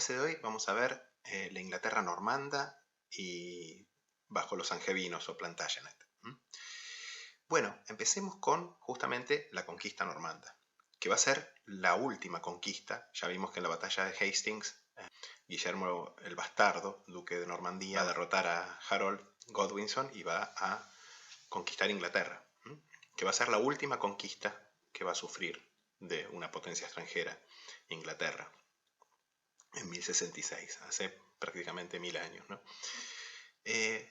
clase de hoy vamos a ver la Inglaterra normanda y bajo los angevinos o Plantagenet. Bueno, empecemos con justamente la conquista normanda, que va a ser la última conquista. Ya vimos que en la batalla de Hastings, Guillermo el Bastardo, duque de Normandía, va a derrotar a Harold Godwinson y va a conquistar Inglaterra, que va a ser la última conquista que va a sufrir de una potencia extranjera, Inglaterra, en 1066, hace prácticamente 1000 años, ¿no?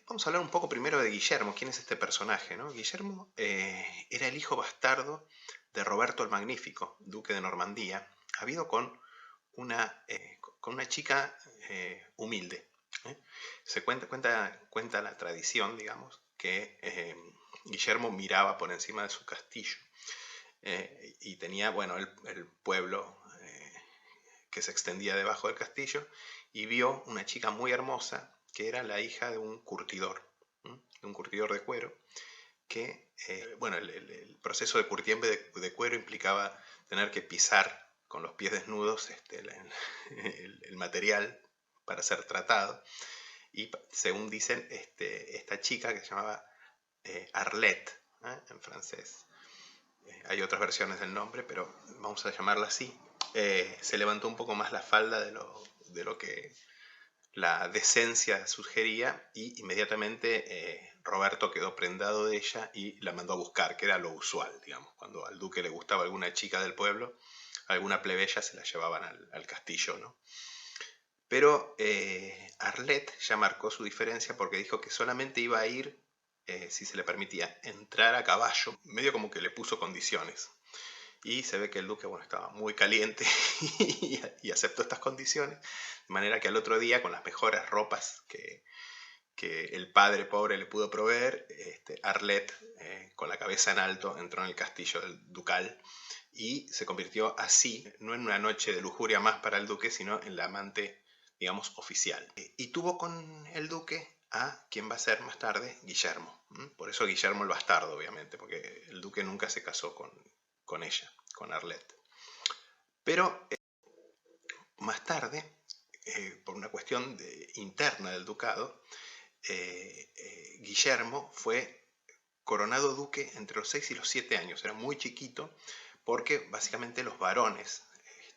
Vamos a hablar un poco primero de Guillermo. ¿Quién es este personaje, no? Guillermo era el hijo bastardo de Roberto el Magnífico, duque de Normandía, habido con una chica humilde. Se cuenta la tradición, digamos, que Guillermo miraba por encima de su castillo y tenía, bueno, el pueblo que se extendía debajo del castillo, y vio una chica muy hermosa que era la hija de un curtidor de cuero, que, bueno, el proceso de curtiembre de cuero implicaba tener que pisar con los pies desnudos el material para ser tratado, y según dicen, esta chica que se llamaba Arlette, en francés, hay otras versiones del nombre, pero vamos a llamarla así, se levantó un poco más la falda de lo que la decencia sugería, y inmediatamente Roberto quedó prendado de ella y la mandó a buscar, que era lo usual, digamos. Cuando al duque le gustaba alguna chica del pueblo, alguna plebeya, se la llevaban al castillo, ¿no? Pero Arlette ya marcó su diferencia porque dijo que solamente iba a ir, si se le permitía, entrar a caballo, medio como que le puso condiciones. Y se ve que el duque, bueno, estaba muy caliente y aceptó estas condiciones, de manera que al otro día, con las mejores ropas que el padre pobre le pudo proveer, Arlette, con la cabeza en alto, entró en el castillo del ducal y se convirtió así, no en una noche de lujuria más para el duque, sino en la amante, digamos, oficial. Y tuvo con el duque a quien va a ser más tarde Guillermo. Por eso Guillermo el Bastardo, obviamente, porque el duque nunca se casó con ella, con Arlette. Pero más tarde, por una cuestión interna del ducado, Guillermo fue coronado duque entre los 6 y los 7 años. Era muy chiquito porque básicamente los varones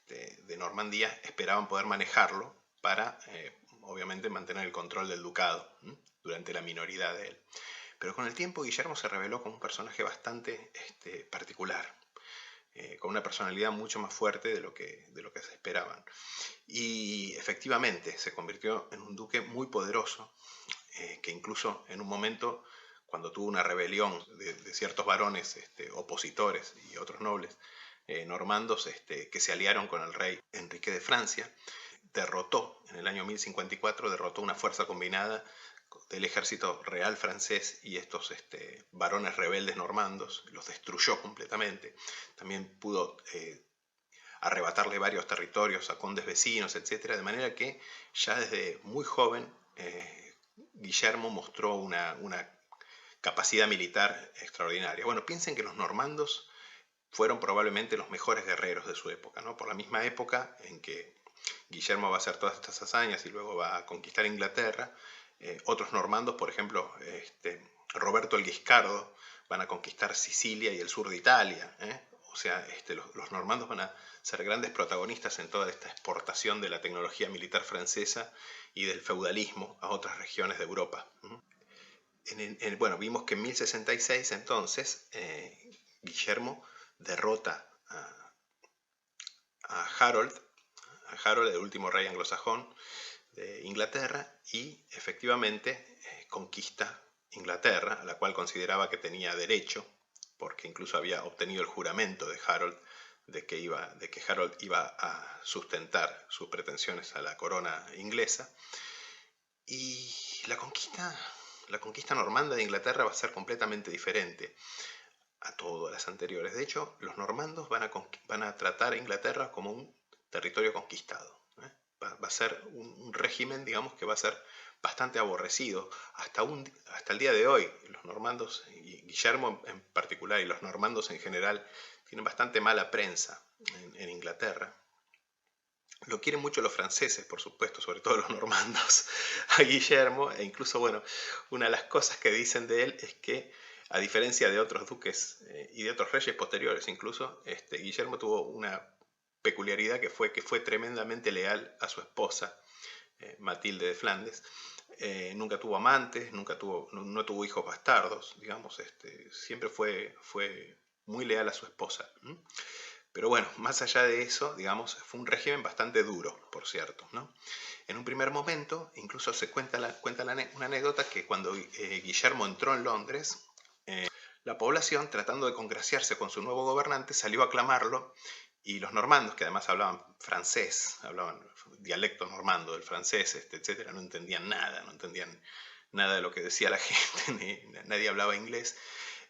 de Normandía esperaban poder manejarlo para, obviamente, mantener el control del ducado durante la minoridad de él. Pero con el tiempo Guillermo se reveló como un personaje bastante particular, con una personalidad mucho más fuerte de lo que se esperaban. Y efectivamente se convirtió en un duque muy poderoso, que incluso en un momento, cuando tuvo una rebelión de ciertos varones opositores y otros nobles normandos que se aliaron con el rey Enrique de Francia, derrotó en el año 1054, derrotó una fuerza combinada del ejército real francés y estos varones rebeldes normandos, los destruyó completamente. También pudo arrebatarle varios territorios a condes vecinos, etc. De manera que ya desde muy joven Guillermo mostró una capacidad militar extraordinaria. Bueno, piensen que los normandos fueron probablemente los mejores guerreros de su época, ¿no? Por la misma época en que Guillermo va a hacer todas estas hazañas y luego va a conquistar Inglaterra, otros normandos, por ejemplo, Roberto el Guiscardo, van a conquistar Sicilia y el sur de Italia. O sea, los normandos van a ser grandes protagonistas en toda esta exportación de la tecnología militar francesa y del feudalismo a otras regiones de Europa. Bueno, vimos que en 1066 entonces Guillermo derrota a Harold, el último rey anglosajón de Inglaterra, y efectivamente conquista Inglaterra, a la cual consideraba que tenía derecho, porque incluso había obtenido el juramento de Harold de que Harold iba a sustentar sus pretensiones a la corona inglesa. Y la conquista normanda de Inglaterra va a ser completamente diferente a todas las anteriores. De hecho, los normandos van a tratar a Inglaterra como un territorio conquistado. Va a ser un régimen, digamos, que va a ser bastante aborrecido. Hasta el día de hoy, los normandos, y Guillermo en particular, y los normandos en general, tienen bastante mala prensa en Inglaterra. Lo quieren mucho los franceses, por supuesto, sobre todo los normandos, a Guillermo, e incluso, bueno, una de las cosas que dicen de él es que, a diferencia de otros duques y de otros reyes posteriores incluso, Guillermo tuvo una peculiaridad que fue tremendamente leal a su esposa, Matilde de Flandes. Nunca tuvo amantes, no tuvo hijos bastardos, digamos, siempre fue muy leal a su esposa. Pero bueno, más allá de eso, digamos, fue un régimen bastante duro, por cierto, ¿no? En un primer momento, incluso se cuenta una anécdota que cuando Guillermo entró en Londres, la población, tratando de congraciarse con su nuevo gobernante, salió a aclamarlo, y los normandos, que además hablaban francés, hablaban dialecto normando del francés, etcétera, no entendían nada de lo que decía la gente, nadie hablaba inglés.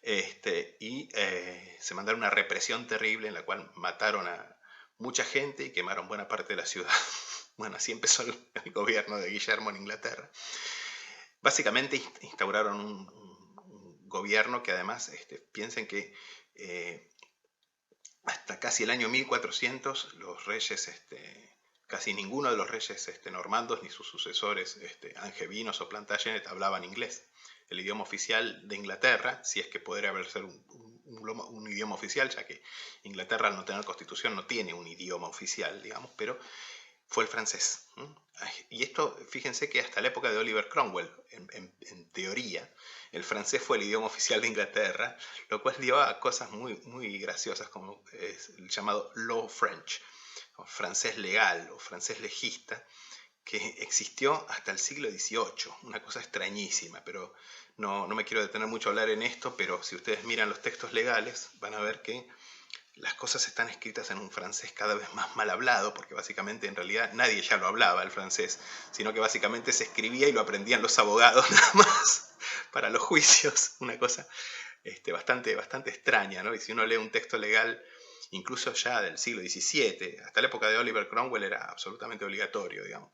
Se mandaron una represión terrible en la cual mataron a mucha gente y quemaron buena parte de la ciudad. Bueno, así empezó el gobierno de Guillermo en Inglaterra. Básicamente instauraron un gobierno que además, piensen que hasta casi el año 1400 los reyes, casi ninguno de los reyes normandos ni sus sucesores angevinos o Plantagenet hablaban inglés. El idioma oficial de Inglaterra, si es que podría haber ser un idioma oficial, ya que Inglaterra al no tener constitución no tiene un idioma oficial, digamos, pero fue el francés. Y esto, fíjense que hasta la época de Oliver Cromwell, en teoría, el francés fue el idioma oficial de Inglaterra, lo cual dio a cosas muy, muy graciosas como el llamado Law French, o francés legal o francés legista, que existió hasta el siglo XVIII, una cosa extrañísima, pero no me quiero detener mucho a hablar en esto, pero si ustedes miran los textos legales van a ver que las cosas están escritas en un francés cada vez más mal hablado, porque básicamente en realidad nadie ya lo hablaba el francés, sino que básicamente se escribía y lo aprendían los abogados nada más para los juicios, una cosa bastante extraña, ¿no? Y si uno lee un texto legal, incluso ya del siglo XVII, hasta la época de Oliver Cromwell era absolutamente obligatorio, digamos,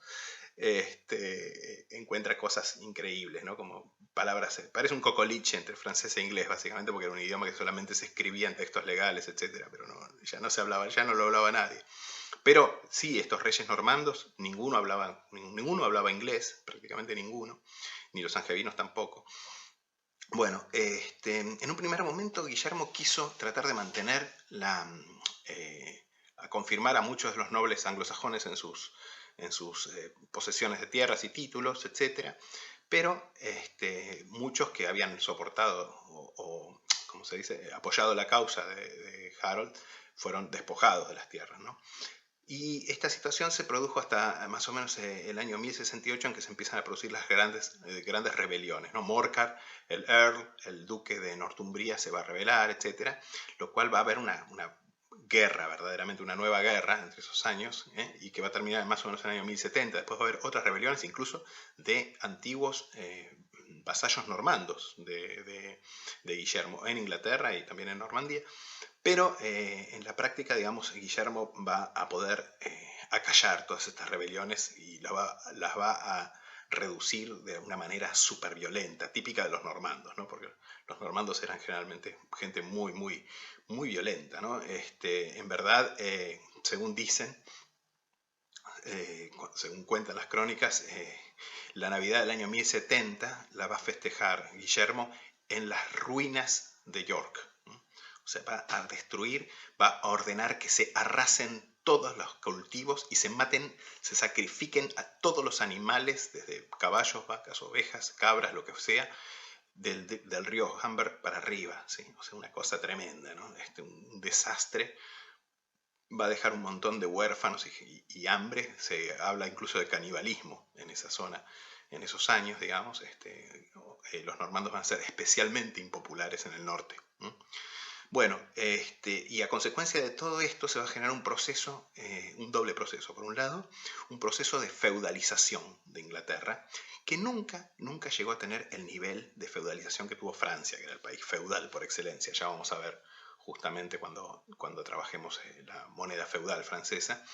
encuentra cosas increíbles, ¿no? Como palabras, parece un cocoliche entre francés e inglés, básicamente, porque era un idioma que solamente se escribía en textos legales, etcétera, pero ya no se hablaba, ya no lo hablaba nadie. Pero sí, estos reyes normandos, ninguno hablaba inglés, prácticamente ninguno, ni los angevinos tampoco. Bueno, en un primer momento Guillermo quiso tratar de mantener a confirmar a muchos de los nobles anglosajones en sus posesiones de tierras y títulos, etc. Pero muchos que habían soportado o como se dice, apoyado la causa de Harold, fueron despojados de las tierras, ¿no? Y esta situación se produjo hasta más o menos el año 1068, en que se empiezan a producir las grandes rebeliones, ¿no? Morcar, el Earl, el duque de Northumbria se va a rebelar, etc. Lo cual va a haber una guerra, verdaderamente una nueva guerra entre esos años, y que va a terminar más o menos en el año 1070. Después va a haber otras rebeliones, incluso de antiguos vasallos normandos de Guillermo en Inglaterra y también en Normandía. Pero en la práctica, digamos, Guillermo va a poder acallar todas estas rebeliones y las va a reducir de una manera súper violenta, típica de los normandos, ¿no? Porque los normandos eran generalmente gente muy, muy, muy violenta, ¿no? En verdad, según dicen, según cuentan las crónicas, la Navidad del año 1070 la va a festejar Guillermo en las ruinas de York. O sea, va a destruir, va a ordenar que se arrasen todos los cultivos y se maten, se sacrifiquen a todos los animales, desde caballos, vacas, ovejas, cabras, lo que sea, del río Humber para arriba, ¿sí? O sea, una cosa tremenda, ¿no? Un desastre. Va a dejar un montón de huérfanos y hambre. Se habla incluso de canibalismo en esa zona, en esos años, digamos. Los normandos van a ser especialmente impopulares en el norte. Bueno, y a consecuencia de todo esto se va a generar un proceso, un doble proceso. Por un lado, un proceso de feudalización de Inglaterra, que nunca llegó a tener el nivel de feudalización que tuvo Francia, que era el país feudal por excelencia. Ya vamos a ver justamente cuando trabajemos la moneda feudal francesa.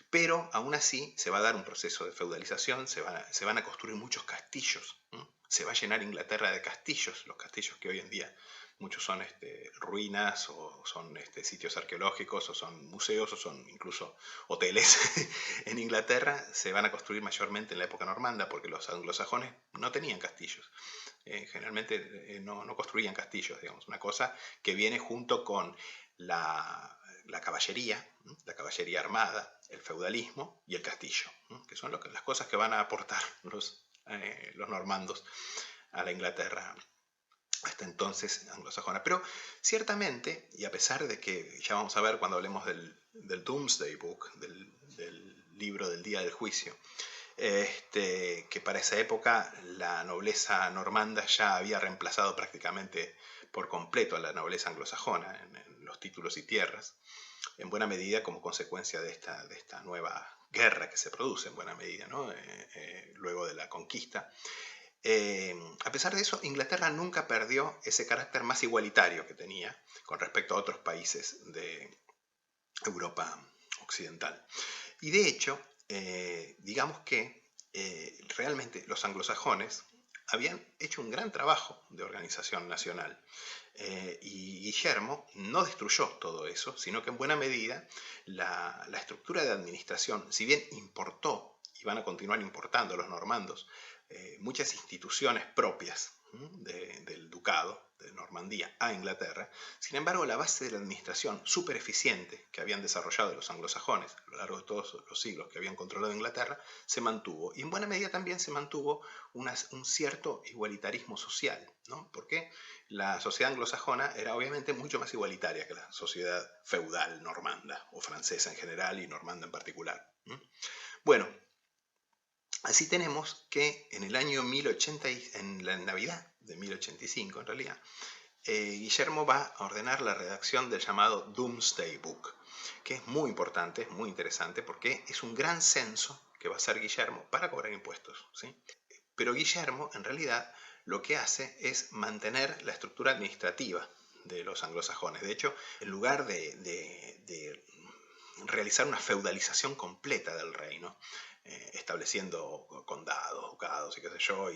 Pero aún así se va a dar un proceso de feudalización, se van a construir muchos castillos. Se va a llenar Inglaterra de castillos, los castillos que hoy en día muchos son ruinas o son sitios arqueológicos o son museos o son incluso hoteles en Inglaterra, se van a construir mayormente en la época normanda porque los anglosajones no tenían castillos. Generalmente no construían castillos, digamos, una cosa que viene junto con la caballería armada, el feudalismo y el castillo, que son las cosas que van a aportar los normandos a la Inglaterra hasta entonces anglosajona. Pero ciertamente, y a pesar de que ya vamos a ver cuando hablemos del Doomsday Book, del libro del día del juicio, que para esa época la nobleza normanda ya había reemplazado prácticamente por completo a la nobleza anglosajona en los títulos y tierras, en buena medida como consecuencia de esta nueva guerra que se produce en buena medida, ¿no? Luego de la conquista. A pesar de eso, Inglaterra nunca perdió ese carácter más igualitario que tenía con respecto a otros países de Europa occidental. Y de hecho, digamos que realmente los anglosajones habían hecho un gran trabajo de organización nacional. Y Guillermo no destruyó todo eso, sino que en buena medida la estructura de administración, si bien importó, y van a continuar importando los normandos, muchas instituciones propias del ducado de Normandía a Inglaterra, sin embargo la base de la administración súper eficiente que habían desarrollado los anglosajones a lo largo de todos los siglos que habían controlado Inglaterra se mantuvo, y en buena medida también se mantuvo un cierto igualitarismo social, ¿no? Porque la sociedad anglosajona era obviamente mucho más igualitaria que la sociedad feudal normanda o francesa en general y normanda en particular. Bueno, así tenemos que en el año 1080, en la Navidad de 1085 en realidad, Guillermo va a ordenar la redacción del llamado Doomsday Book, que es muy importante, es muy interesante porque es un gran censo que va a hacer Guillermo para cobrar impuestos, ¿sí? Pero Guillermo en realidad lo que hace es mantener la estructura administrativa de los anglosajones. De hecho, en lugar de realizar una feudalización completa del reino, estableciendo condados, ducados y qué sé yo,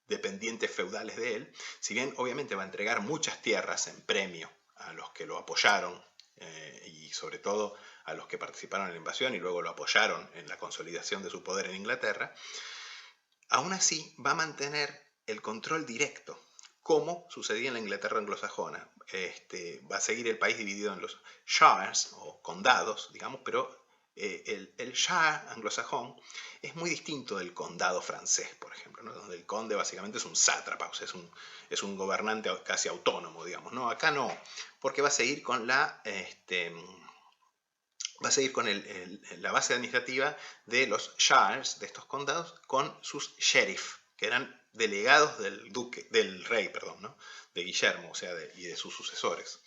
dependientes feudales de él, si bien obviamente va a entregar muchas tierras en premio a los que lo apoyaron y sobre todo a los que participaron en la invasión y luego lo apoyaron en la consolidación de su poder en Inglaterra, aún así va a mantener el control directo, como sucedía en la Inglaterra anglosajona. Va a seguir el país dividido en los shires o condados, digamos, pero el shire anglosajón es muy distinto del condado francés, por ejemplo, ¿no? Donde el conde básicamente es un sátrapa, o sea, es un gobernante casi autónomo, digamos. No, acá no, porque va a seguir con la la base administrativa de los shires, de estos condados, con sus sheriff, que eran delegados del rey, perdón, ¿no? De Guillermo, o sea, y de sus sucesores.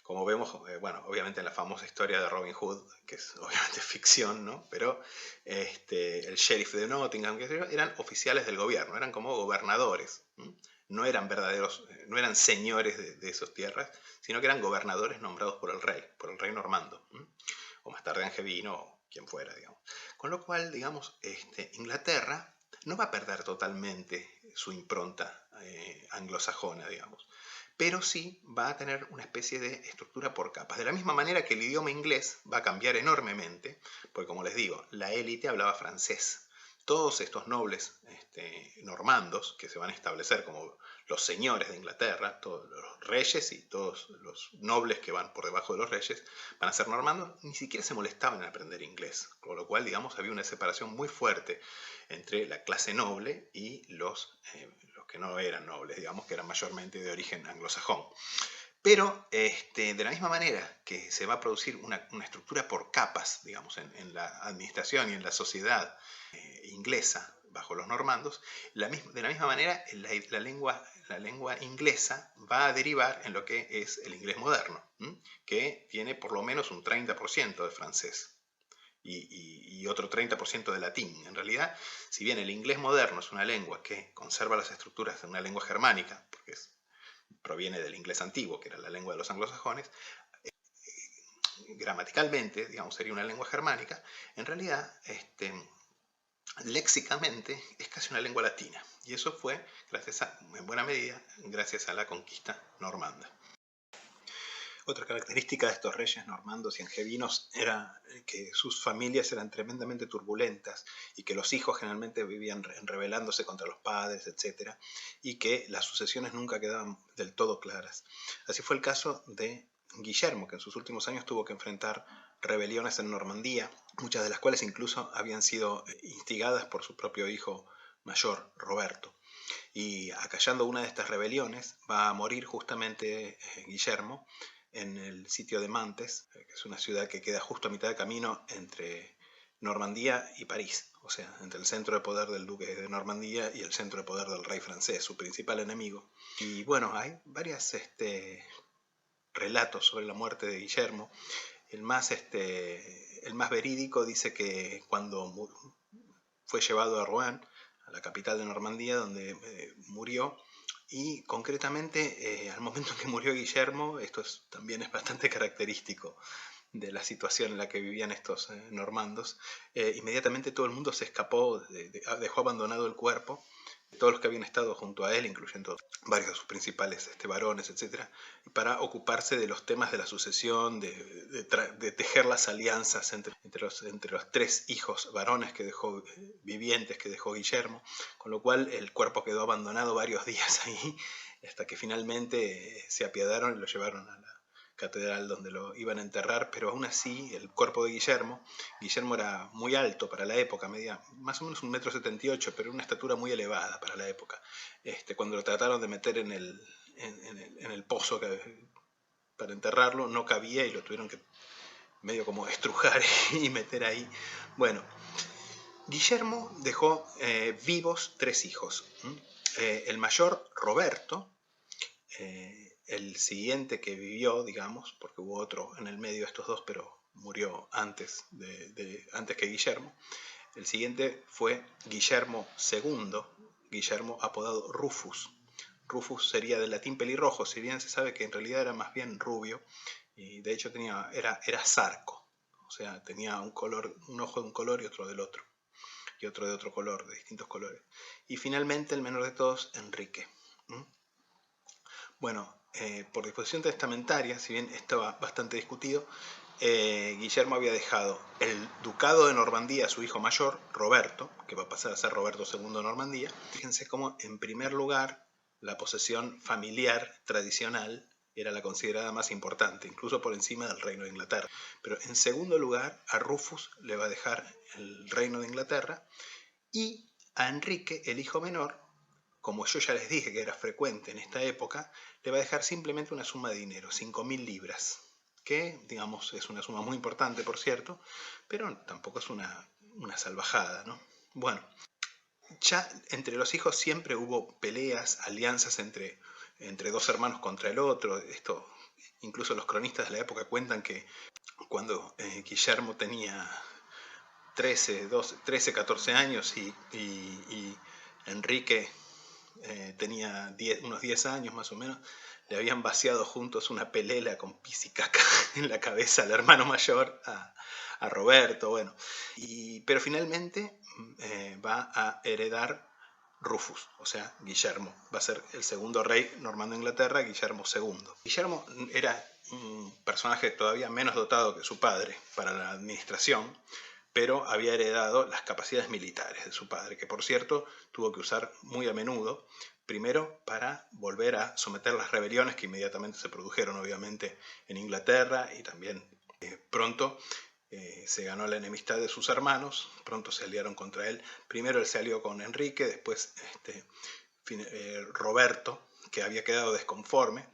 Como vemos, bueno, obviamente en la famosa historia de Robin Hood, que es obviamente ficción, ¿no? Pero el sheriff de Nottingham, que eran oficiales del gobierno, eran como gobernadores. No eran verdaderos, no eran señores de esas tierras, sino que eran gobernadores nombrados por el rey normando. O más tarde Angevino, o quien fuera, digamos. Con lo cual, digamos, Inglaterra no va a perder totalmente su impronta anglosajona, digamos, pero sí va a tener una especie de estructura por capas. De la misma manera que el idioma inglés va a cambiar enormemente, porque como les digo, la élite hablaba francés. Todos estos nobles normandos que se van a establecer como los señores de Inglaterra, todos los reyes y todos los nobles que van por debajo de los reyes, van a ser normandos, ni siquiera se molestaban en aprender inglés, con lo cual, digamos, había una separación muy fuerte entre la clase noble y los que no eran nobles, digamos, que eran mayormente de origen anglosajón. Pero de la misma manera que se va a producir una estructura por capas, digamos, en la administración y en la sociedad inglesa bajo los normandos, de la misma manera la lengua inglesa va a derivar en lo que es el inglés moderno, que tiene por lo menos un 30% de francés y otro 30% de latín. En realidad, si bien el inglés moderno es una lengua que conserva las estructuras de una lengua germánica, porque proviene del inglés antiguo, que era la lengua de los anglosajones, gramaticalmente, digamos, sería una lengua germánica, en realidad léxicamente es casi una lengua latina. Y eso fue, en buena medida, gracias a la conquista normanda. Otra característica de estos reyes normandos y angevinos era que sus familias eran tremendamente turbulentas y que los hijos generalmente vivían rebelándose contra los padres, etc. Y que las sucesiones nunca quedaban del todo claras. Así fue el caso de Guillermo, que en sus últimos años tuvo que enfrentar rebeliones en Normandía, muchas de las cuales incluso habían sido instigadas por su propio hijo mayor, Roberto. Y acallando una de estas rebeliones va a morir justamente Guillermo en el sitio de Mantes, que es una ciudad que queda justo a mitad de camino entre Normandía y París, o sea, entre el centro de poder del duque de Normandía y el centro de poder del rey francés, su principal enemigo. Y bueno, hay varios relatos sobre la muerte de Guillermo. El más verídico dice que cuando fue llevado a Rouen, a la capital de Normandía, donde murió, y concretamente al momento en que murió Guillermo, también es bastante característico de la situación en la que vivían estos normandos, inmediatamente todo el mundo se escapó, dejó abandonado el cuerpo, todos los que habían estado junto a él, incluyendo varios de sus principales varones, etc., para ocuparse de los temas de la sucesión, de tejer las alianzas entre los tres hijos varones que dejó, vivientes que dejó Guillermo, con lo cual el cuerpo quedó abandonado varios días ahí, hasta que finalmente se apiadaron y lo llevaron a la catedral donde lo iban a enterrar, pero aún así el cuerpo de Guillermo era muy alto para la época, medía más o menos 1,78 m, pero una estatura muy elevada para la época. Cuando lo trataron de meter en el pozo para enterrarlo, no cabía y lo tuvieron que medio como estrujar y meter ahí. Bueno, Guillermo dejó vivos 3 hijos. El mayor, Roberto, el siguiente que vivió, digamos, porque hubo otro en el medio de estos dos, pero murió antes que Guillermo. El siguiente fue Guillermo II, Guillermo apodado Rufus. Rufus sería del latín pelirrojo, si bien se sabe que en realidad era más bien rubio, y de hecho era zarco, o sea, tenía un ojo de un color y otro del otro, y otro de otro color, de distintos colores. Y finalmente el menor de todos, Enrique. Bueno, por disposición testamentaria, si bien estaba bastante discutido, Guillermo había dejado el ducado de Normandía a su hijo mayor, Roberto, que va a pasar a ser Roberto II de Normandía. Fíjense cómo, en primer lugar, la posesión familiar tradicional era la considerada más importante, incluso por encima del reino de Inglaterra. Pero en segundo lugar, a Rufus le va a dejar el reino de Inglaterra, y a Enrique, el hijo menor, como yo ya les dije que era frecuente en esta época, le va a dejar simplemente una suma de dinero, 5.000 libras, que, digamos, es una suma muy importante, por cierto, pero tampoco es una salvajada, ¿no? Bueno, ya entre los hijos siempre hubo peleas, alianzas entre dos hermanos contra el otro. Esto, incluso los cronistas de la época cuentan que cuando Guillermo tenía 13, 14 años y Enrique tenía unos 10 años más o menos, le habían vaciado juntos una pelela con pis y caca en la cabeza al hermano mayor, a Roberto, bueno. Pero finalmente va a heredar Rufus, o sea, Guillermo. Va a ser el segundo rey normando Inglaterra, Guillermo II. Guillermo era un personaje todavía menos dotado que su padre para la administración, pero había heredado las capacidades militares de su padre, que por cierto tuvo que usar muy a menudo, primero para volver a someter las rebeliones que inmediatamente se produjeron obviamente en Inglaterra, y también pronto se ganó la enemistad de sus hermanos, pronto se aliaron contra él. Primero él se alió con Enrique, después Roberto, que había quedado desconforme,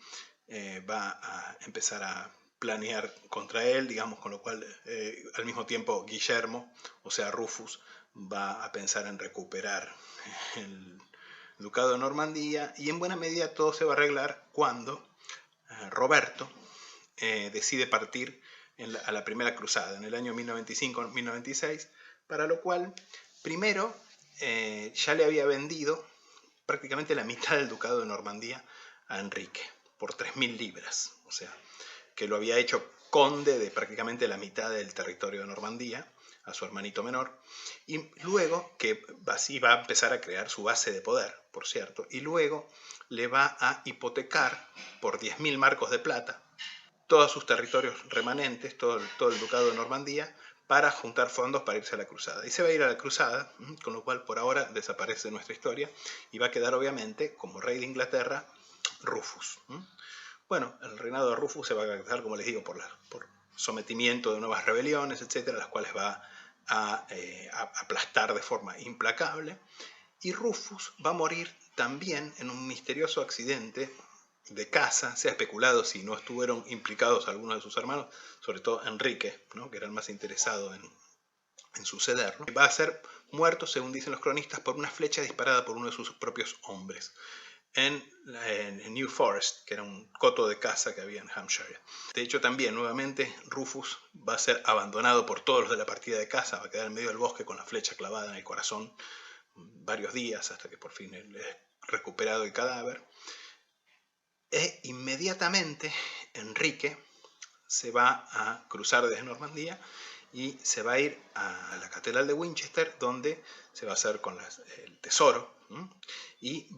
va a empezar a planear contra él, digamos, con lo cual al mismo tiempo Guillermo, o sea Rufus, va a pensar en recuperar el ducado de Normandía, y en buena medida todo se va a arreglar cuando Roberto decide partir a la primera cruzada en el año 1095-1096, para lo cual primero ya le había vendido prácticamente la mitad del ducado de Normandía a Enrique por 3.000 libras, o sea, que lo había hecho conde de prácticamente la mitad del territorio de Normandía, a su hermanito menor, y luego, que así va a empezar a crear su base de poder, por cierto, y luego le va a hipotecar por 10.000 marcos de plata todos sus territorios remanentes, todo el ducado de Normandía, para juntar fondos para irse a la cruzada. Y se va a ir a la cruzada, con lo cual por ahora desaparece de nuestra historia, y va a quedar obviamente como rey de Inglaterra Rufus. Bueno, el reinado de Rufus se va a caracterizar, como les digo, por sometimiento de nuevas rebeliones, etcétera, las cuales va a aplastar de forma implacable. Y Rufus va a morir también en un misterioso accidente de caza. Se ha especulado si no estuvieron implicados algunos de sus hermanos, sobre todo Enrique, ¿no?, que era el más interesado en suceder, ¿no? Va a ser muerto, según dicen los cronistas, por una flecha disparada por uno de sus propios hombres en New Forest, que era un coto de caza que había en Hampshire. De hecho, también, nuevamente, Rufus va a ser abandonado por todos los de la partida de caza, va a quedar en medio del bosque con la flecha clavada en el corazón varios días, hasta que por fin es recuperado el cadáver. E inmediatamente Enrique se va a cruzar desde Normandía y se va a ir a la catedral de Winchester, donde se va a hacer con el tesoro, y se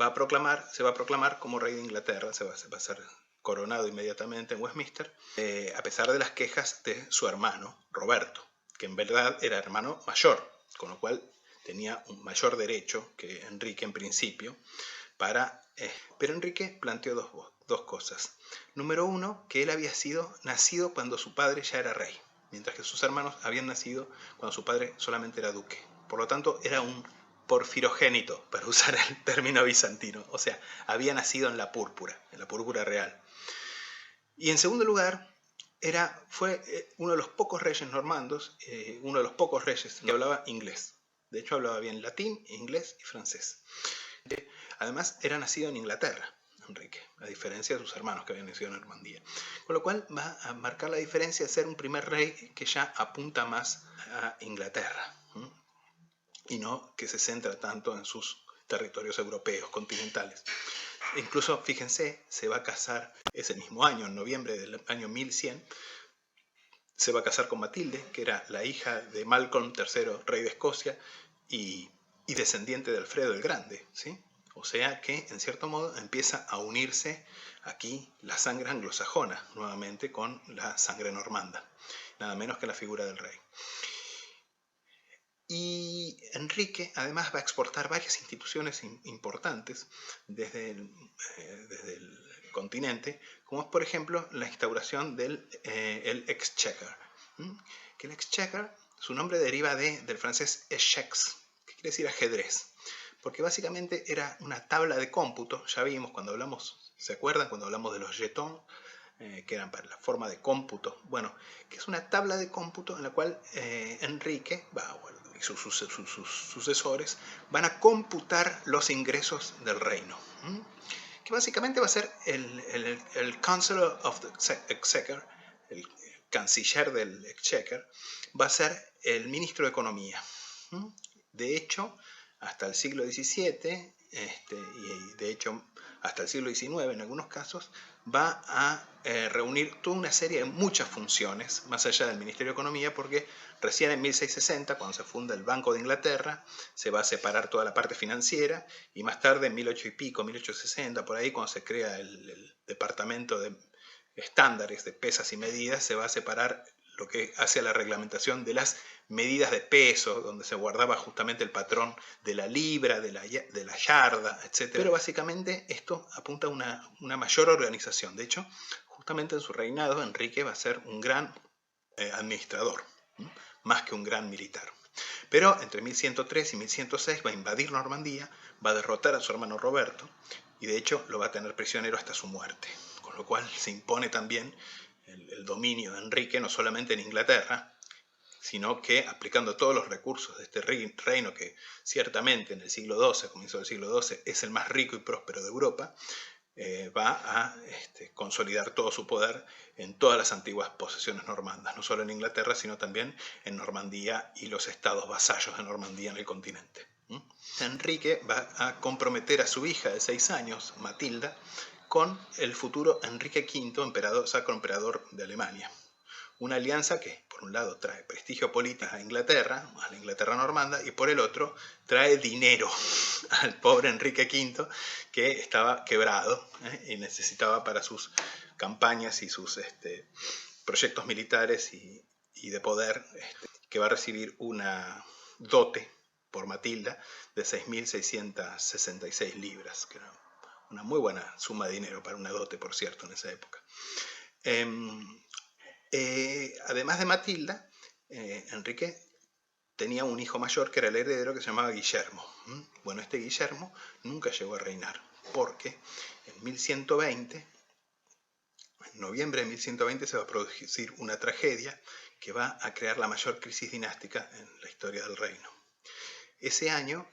va a proclamar como rey de Inglaterra. Se va a ser coronado inmediatamente en Westminster, a pesar de las quejas de su hermano Roberto, que en verdad era hermano mayor, con lo cual tenía un mayor derecho que Enrique en principio pero Enrique planteó dos cosas. Número uno, que él había nacido cuando su padre ya era rey, mientras que sus hermanos habían nacido cuando su padre solamente era duque. Por lo tanto, era un porfirogénito, para usar el término bizantino. O sea, había nacido en la púrpura real. Y en segundo lugar, fue uno de los pocos reyes normandos, uno de los pocos reyes que hablaba inglés. De hecho, hablaba bien latín, inglés y francés. Además, era nacido en Inglaterra, Enrique, a diferencia de sus hermanos que habían nacido en Normandía. Con lo cual va a marcar la diferencia de ser un primer rey que ya apunta más a Inglaterra, y no que se centra tanto en sus territorios europeos, continentales. Incluso, fíjense, se va a casar ese mismo año, en noviembre del año 1100, se va a casar con Matilde, que era la hija de Malcolm III, rey de Escocia, y descendiente de Alfredo el Grande, ¿sí? O sea que, en cierto modo, empieza a unirse aquí la sangre anglosajona, nuevamente con la sangre normanda, nada menos que la figura del rey. Y Enrique, además, va a exportar varias instituciones importantes desde el continente, como es, por ejemplo, la instauración del Exchequer. Que el Exchequer, su nombre deriva del francés échecs, que quiere decir ajedrez. Porque básicamente era una tabla de cómputo. Ya vimos cuando hablamos, ¿se acuerdan? Cuando hablamos de los jetons, que eran para la forma de cómputo. Bueno, que es una tabla de cómputo en la cual Enrique y sus sucesores van a computar los ingresos del reino. Que básicamente va a ser el Chancellor of the Exchequer, el canciller del Exchequer, va a ser el ministro de Economía. De hecho, hasta el siglo XVII, y de hecho hasta el siglo XIX en algunos casos, va a reunir toda una serie de muchas funciones, más allá del Ministerio de Economía, porque recién en 1660, cuando se funda el Banco de Inglaterra, se va a separar toda la parte financiera, y más tarde, en 1860, por ahí, cuando se crea el Departamento de Estándares de Pesas y Medidas, se va a separar lo que hace a la reglamentación de las medidas de peso, donde se guardaba justamente el patrón de la libra, de la yarda, etc. Pero básicamente esto apunta a una mayor organización. De hecho, justamente en su reinado, Enrique va a ser un gran administrador, más que un gran militar. Pero entre 1103 y 1106 va a invadir Normandía, va a derrotar a su hermano Roberto, y de hecho lo va a tener prisionero hasta su muerte. Con lo cual se impone también el dominio de Enrique, no solamente en Inglaterra, sino que aplicando todos los recursos de este reino, que ciertamente en el siglo XII, comienzo del siglo XII, es el más rico y próspero de Europa, va a consolidar todo su poder en todas las antiguas posesiones normandas, no solo en Inglaterra, sino también en Normandía y los estados vasallos de Normandía en el continente. Enrique va a comprometer a su hija de 6 años, Matilda, con el futuro Enrique V, sacro emperador de Alemania. una alianza que por un lado trae prestigio político a Inglaterra, a la Inglaterra normanda, y por el otro trae dinero al pobre Enrique V, que estaba quebrado y necesitaba para sus campañas y sus proyectos militares y de poder, que va a recibir una dote por Matilda de 6.666 libras, que era una muy buena suma de dinero para una dote, por cierto, en esa época. Además de Matilda, Enrique tenía un hijo mayor que era el heredero, que se llamaba Guillermo. Bueno, este Guillermo nunca llegó a reinar, porque en 1120, en noviembre de 1120, se va a producir una tragedia que va a crear la mayor crisis dinástica en la historia del reino. Ese año,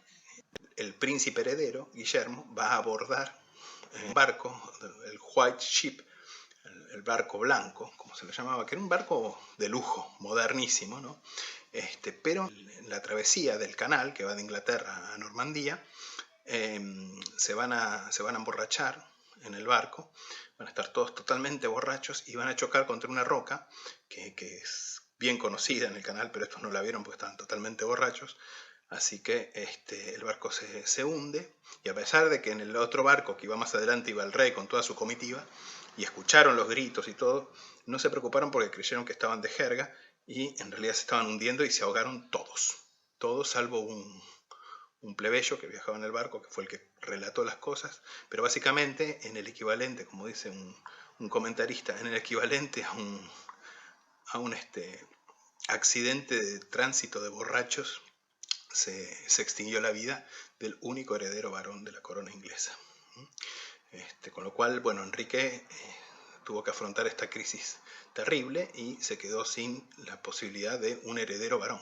el príncipe heredero, Guillermo, va a abordar un barco, el White Ship, el barco blanco, como se le llamaba, que era un barco de lujo, modernísimo, ¿no? Pero en la travesía del canal, que va de Inglaterra a Normandía, se van a emborrachar en el barco, van a estar todos totalmente borrachos y van a chocar contra una roca que es bien conocida en el canal, pero estos no la vieron porque estaban totalmente borrachos. Así que el barco se hunde, y a pesar de que en el otro barco que iba más adelante iba el rey con toda su comitiva, y escucharon los gritos y todo, no se preocuparon porque creyeron que estaban de jerga, y en realidad se estaban hundiendo y se ahogaron todos salvo un plebeyo que viajaba en el barco, que fue el que relató las cosas, pero básicamente en el equivalente, como dice un comentarista, en el equivalente a un accidente de tránsito de borrachos, se extinguió la vida del único heredero varón de la corona inglesa. Con lo cual, bueno, Enrique tuvo que afrontar esta crisis terrible y se quedó sin la posibilidad de un heredero varón.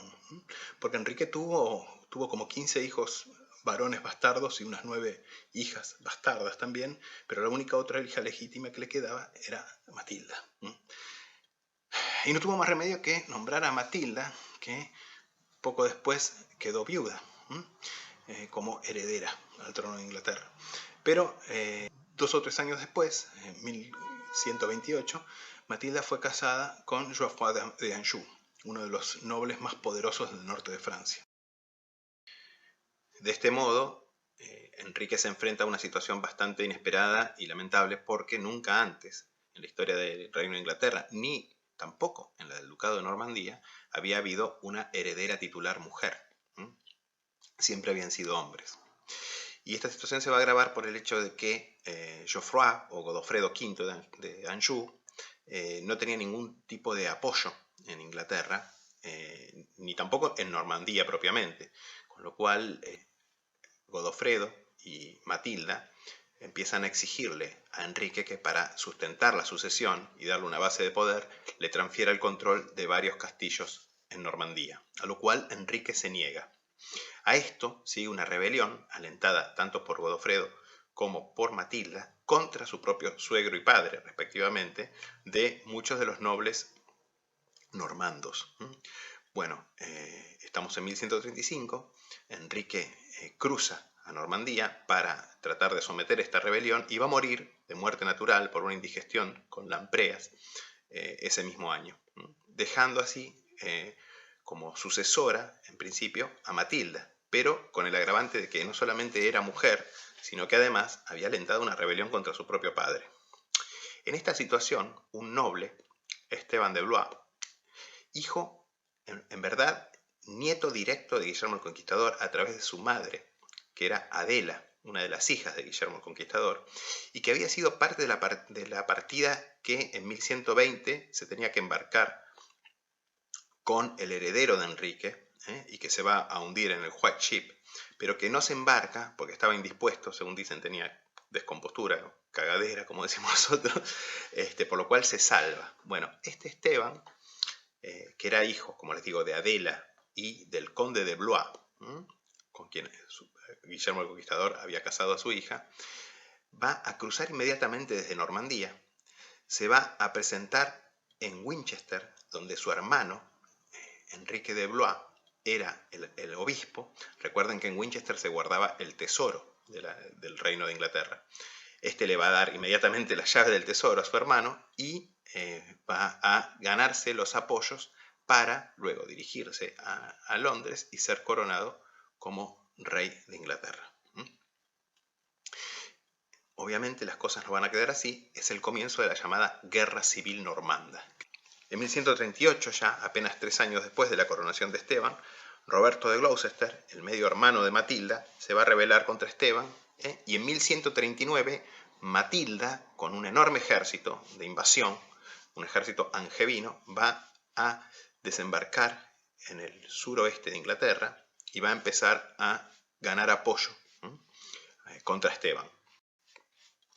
Porque Enrique tuvo como 15 hijos varones bastardos y unas 9 hijas bastardas también, pero la única otra hija legítima que le quedaba era Matilda. Y no tuvo más remedio que nombrar a Matilda, que poco después quedó viuda, como heredera al trono de Inglaterra. Pero 2 o 3 años después, en 1128, Matilda fue casada con Geoffroy de Anjou, uno de los nobles más poderosos del norte de Francia. De este modo, Enrique se enfrenta a una situación bastante inesperada y lamentable, porque nunca antes en la historia del Reino de Inglaterra, ni tampoco en la del Ducado de Normandía, había habido una heredera titular mujer. Siempre habían sido hombres. Y esta situación se va a agravar por el hecho de que Geoffroy o Godofredo V de Anjou no tenía ningún tipo de apoyo en Inglaterra, ni tampoco en Normandía propiamente, con lo cual Godofredo y Matilda empiezan a exigirle a Enrique que, para sustentar la sucesión y darle una base de poder, le transfiera el control de varios castillos en Normandía, a lo cual Enrique se niega. A esto sigue una rebelión, alentada tanto por Godofredo como por Matilda, contra su propio suegro y padre, respectivamente, de muchos de los nobles normandos. Bueno, estamos en 1135, Enrique cruza a Normandía para tratar de someter esta rebelión y va a morir de muerte natural por una indigestión con lampreas ese mismo año, dejando así como sucesora, en principio, a Matilda, pero con el agravante de que no solamente era mujer, sino que además había alentado una rebelión contra su propio padre. En esta situación, un noble, Esteban de Blois, hijo, en verdad, nieto directo de Guillermo el Conquistador a través de su madre, que era Adela, una de las hijas de Guillermo el Conquistador, y que había sido parte de la partida que en 1120 se tenía que embarcar con el heredero de Enrique, y que se va a hundir en el White Ship, pero que no se embarca porque estaba indispuesto, según dicen, tenía descompostura, cagadera, como decimos nosotros, por lo cual se salva. Bueno, este Esteban, que era hijo, como les digo, de Adela y del conde de Blois, con quien Guillermo el Conquistador había casado a su hija, va a cruzar inmediatamente desde Normandía, se va a presentar en Winchester, donde su hermano, Enrique de Blois, era el obispo. Recuerden que en Winchester se guardaba el tesoro del reino de Inglaterra. Este le va a dar inmediatamente la llave del tesoro a su hermano, y va a ganarse los apoyos para luego dirigirse a Londres y ser coronado como rey de Inglaterra. Obviamente las cosas no van a quedar así, es el comienzo de la llamada Guerra Civil Normanda. En 1138, ya apenas 3 años después de la coronación de Esteban, Roberto de Gloucester, el medio hermano de Matilda, se va a rebelar contra Esteban, y en 1139 Matilda, con un enorme ejército de invasión, un ejército angevino, va a desembarcar en el suroeste de Inglaterra y va a empezar a ganar apoyo contra Esteban.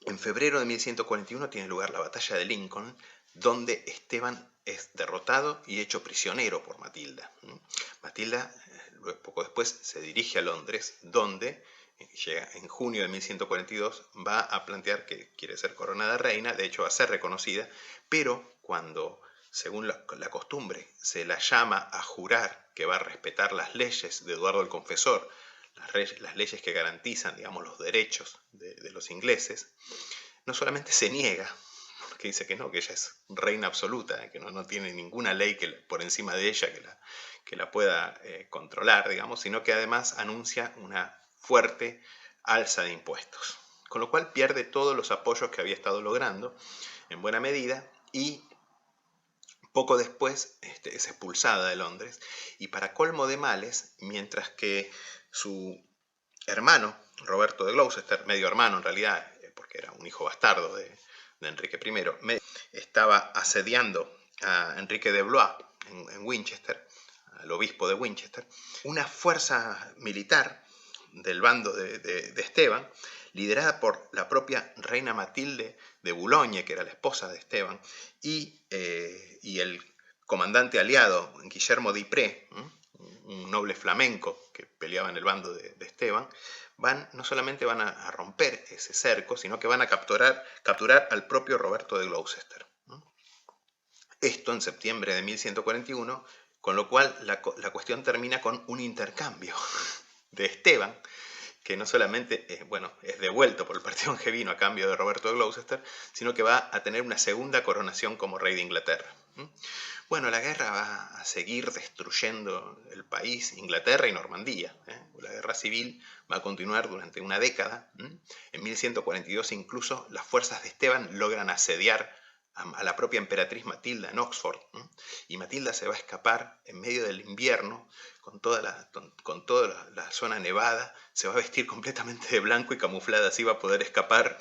En febrero de 1141 tiene lugar la batalla de Lincoln, donde Esteban es derrotado y hecho prisionero por Matilda. Matilda, poco después, se dirige a Londres, donde llega en junio de 1142, va a plantear que quiere ser coronada reina, de hecho va a ser reconocida, pero cuando, según la costumbre, se la llama a jurar que va a respetar las leyes de Eduardo el Confesor, las leyes que garantizan, digamos, los derechos de los ingleses, no solamente se niega, porque dice que no, que ella es reina absoluta, que no tiene ninguna ley por encima de ella que la pueda controlar, digamos, sino que además anuncia una fuerte alza de impuestos, con lo cual pierde todos los apoyos que había estado logrando en buena medida y poco después es expulsada de Londres y para colmo de males, mientras que su hermano, Roberto de Gloucester, medio hermano en realidad, porque era un hijo bastardo de Enrique I, estaba asediando a Enrique de Blois en Winchester, al obispo de Winchester, una fuerza militar del bando de Esteban, liderada por la propia reina Matilde de Boulogne, que era la esposa de Esteban, y el comandante aliado Guillermo de Ypres, un noble flamenco que peleaba en el bando de Esteban, no solamente van a romper ese cerco, sino que van a capturar al propio Roberto de Gloucester. Esto en septiembre de 1141, con lo cual la cuestión termina con un intercambio de Esteban, que no solamente es devuelto por el partido angevino a cambio de Roberto de Gloucester, sino que va a tener una segunda coronación como rey de Inglaterra. Bueno, la guerra va a seguir destruyendo el país, Inglaterra y Normandía. La guerra civil va a continuar durante una década. En 1142 incluso las fuerzas de Esteban logran asediar a la propia emperatriz Matilda en Oxford, y Matilda se va a escapar en medio del invierno con toda la zona nevada, se va a vestir completamente de blanco y camuflada, así va a poder escapar,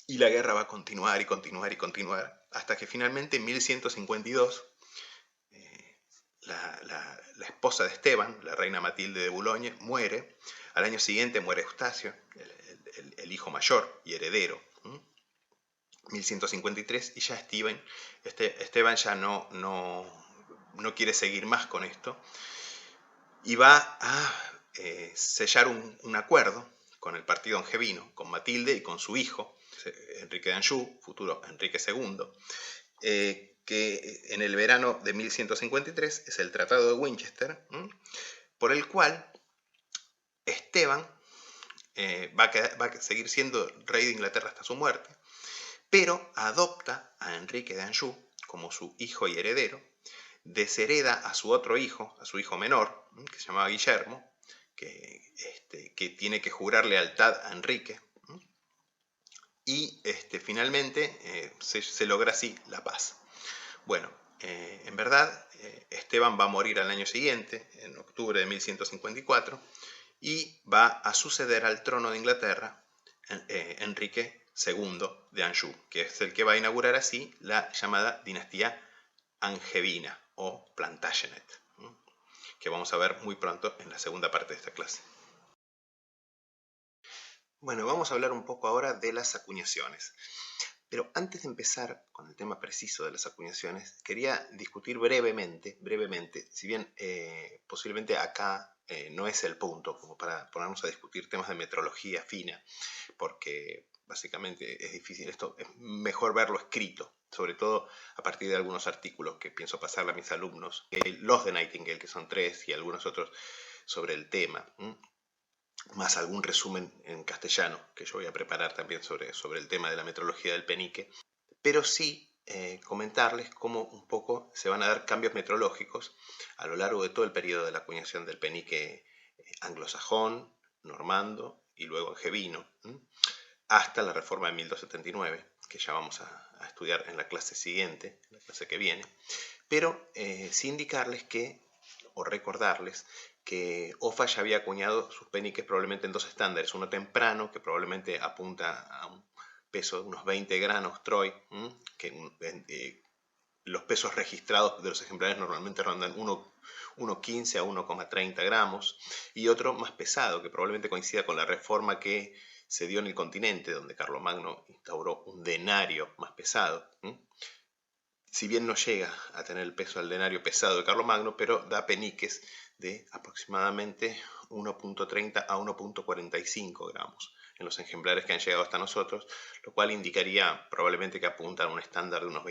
y la guerra va a continuar y continuar y continuar, hasta que finalmente en 1152 la esposa de Esteban, la reina Matilde de Boulogne, muere. Al año siguiente muere Eustacio, el hijo mayor y heredero. 1153, y ya Esteban ya no quiere seguir más con esto y va a sellar un acuerdo con el partido angevino, con Matilde y con su hijo, Enrique de Anjou, futuro Enrique II, que en el verano de 1153 es el Tratado de Winchester, por el cual Esteban va a seguir siendo rey de Inglaterra hasta su muerte, pero adopta a Enrique de Anjou como su hijo y heredero, deshereda a su otro hijo, a su hijo menor, que se llamaba Guillermo, que tiene que jurar lealtad a Enrique, y finalmente se logra así la paz. Bueno, en verdad Esteban va a morir al año siguiente, en octubre de 1154, y va a suceder al trono de Inglaterra Enrique II de Anjou, que es el que va a inaugurar así la llamada dinastía angevina o Plantagenet, que vamos a ver muy pronto en la segunda parte de esta clase. Bueno, vamos a hablar un poco ahora de las acuñaciones. Pero antes de empezar con el tema preciso de las acuñaciones, quería discutir brevemente, si bien posiblemente acá no es el punto como para ponernos a discutir temas de metrología fina, porque básicamente es difícil esto, es mejor verlo escrito, sobre todo a partir de algunos artículos que pienso pasarle a mis alumnos, los de Nightingale, que son 3, y algunos otros sobre el tema, más algún resumen en castellano que yo voy a preparar también sobre el tema de la metrología del penique. Pero sí comentarles cómo un poco se van a dar cambios metrológicos a lo largo de todo el periodo de la acuñación del penique anglosajón, normando y luego angevino, hasta la reforma de 1279, que ya vamos a estudiar en la clase siguiente, en la clase que viene, pero sí indicarles que, o recordarles, que OFA ya había acuñado sus peniques probablemente en dos estándares, uno temprano, que probablemente apunta a un peso de unos 20 granos Troy, que los pesos registrados de los ejemplares normalmente rondan 1,15 a 1,30 gramos, y otro más pesado, que probablemente coincida con la reforma que se dio en el continente, donde Carlomagno instauró un denario más pesado. Si bien no llega a tener el peso del denario pesado de Carlomagno, pero da peniques de aproximadamente 1,30 a 1,45 gramos en los ejemplares que han llegado hasta nosotros, lo cual indicaría probablemente que apuntan a un estándar de unos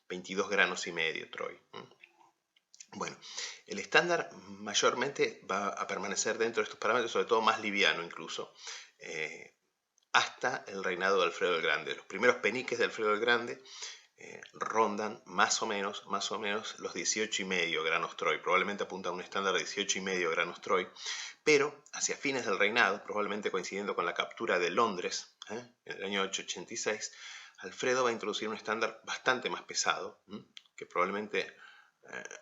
22 granos y medio Troy. Bueno, el estándar mayormente va a permanecer dentro de estos parámetros, sobre todo más liviano incluso, hasta el reinado de Alfredo el Grande. Los primeros peniques de Alfredo el Grande rondan más o menos los 18,5 granos Troy. Probablemente apunta a un estándar de 18,5 granos Troy, pero hacia fines del reinado, probablemente coincidiendo con la captura de Londres en el año 886, Alfredo va a introducir un estándar bastante más pesado, que probablemente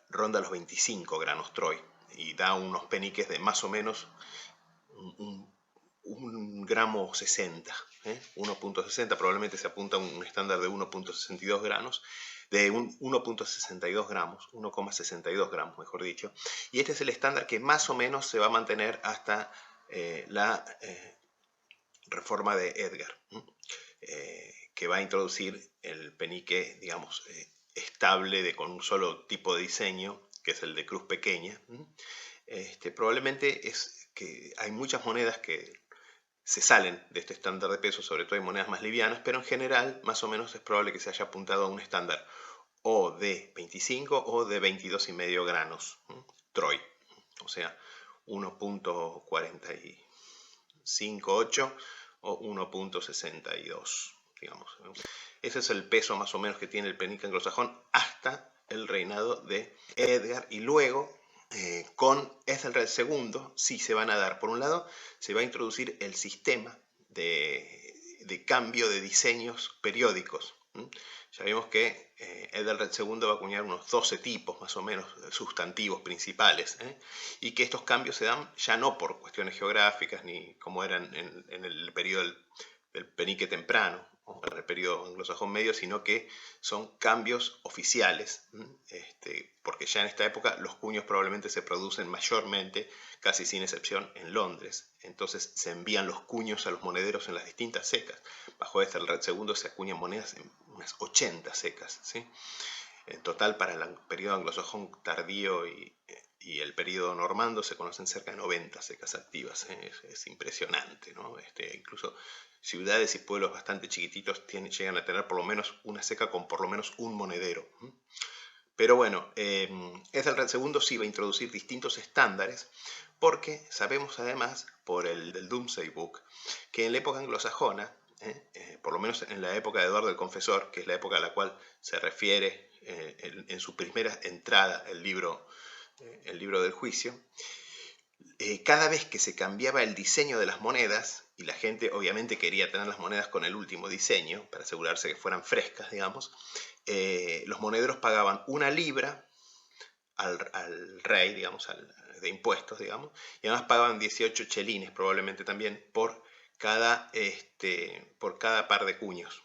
ronda los 25 granos Troy y da unos peniques de más o menos un gramo 60, 1,60, probablemente se apunta a un estándar de 1,62 gramos, de 1,62 gramos, 1,62 gramos mejor dicho, y este es el estándar que más o menos se va a mantener hasta la reforma de Edgar, que va a introducir el penique, digamos, estable con un solo tipo de diseño, que es el de cruz pequeña. Probablemente es que hay muchas monedas que se salen de este estándar de peso, sobre todo hay monedas más livianas, pero en general más o menos es probable que se haya apuntado a un estándar o de 25 o de 22,5 granos Troy, o sea 1,458 o 1,62, digamos. Ese es el peso más o menos que tiene el penique anglosajón hasta el reinado de Edgar, y luego con Ethelred II sí se van a dar, por un lado, se va a introducir el sistema de cambio de diseños periódicos. Ya vimos que Ethelred II va a acuñar unos 12 tipos más o menos sustantivos principales, y que estos cambios se dan ya no por cuestiones geográficas ni como eran en el periodo del penique temprano o en el periodo anglosajón medio, sino que son cambios oficiales, porque ya en esta época los cuños probablemente se producen mayormente, casi sin excepción, en Londres. Entonces se envían los cuños a los monederos en las distintas secas. Bajo Ethelred II se acuñan monedas en unas 80 secas, ¿sí? En total, para el periodo anglosajón tardío y el periodo normando se conocen cerca de 90 secas activas. Es impresionante, ¿no? Incluso ciudades y pueblos bastante chiquititos llegan a tener por lo menos una seca con por lo menos un monedero. Pero bueno, Ethelred II sí va a introducir distintos estándares, porque sabemos además, por el del Domesday Book, que en la época anglosajona, por lo menos en la época de Eduardo el Confesor, que es la época a la cual se refiere en su primera entrada el libro del juicio, cada vez que se cambiaba el diseño de las monedas, y la gente obviamente quería tener las monedas con el último diseño para asegurarse que fueran frescas, digamos, los monederos pagaban 1 libra al rey, digamos, de impuestos, digamos, y además pagaban 18 chelines probablemente también por cada par de cuños.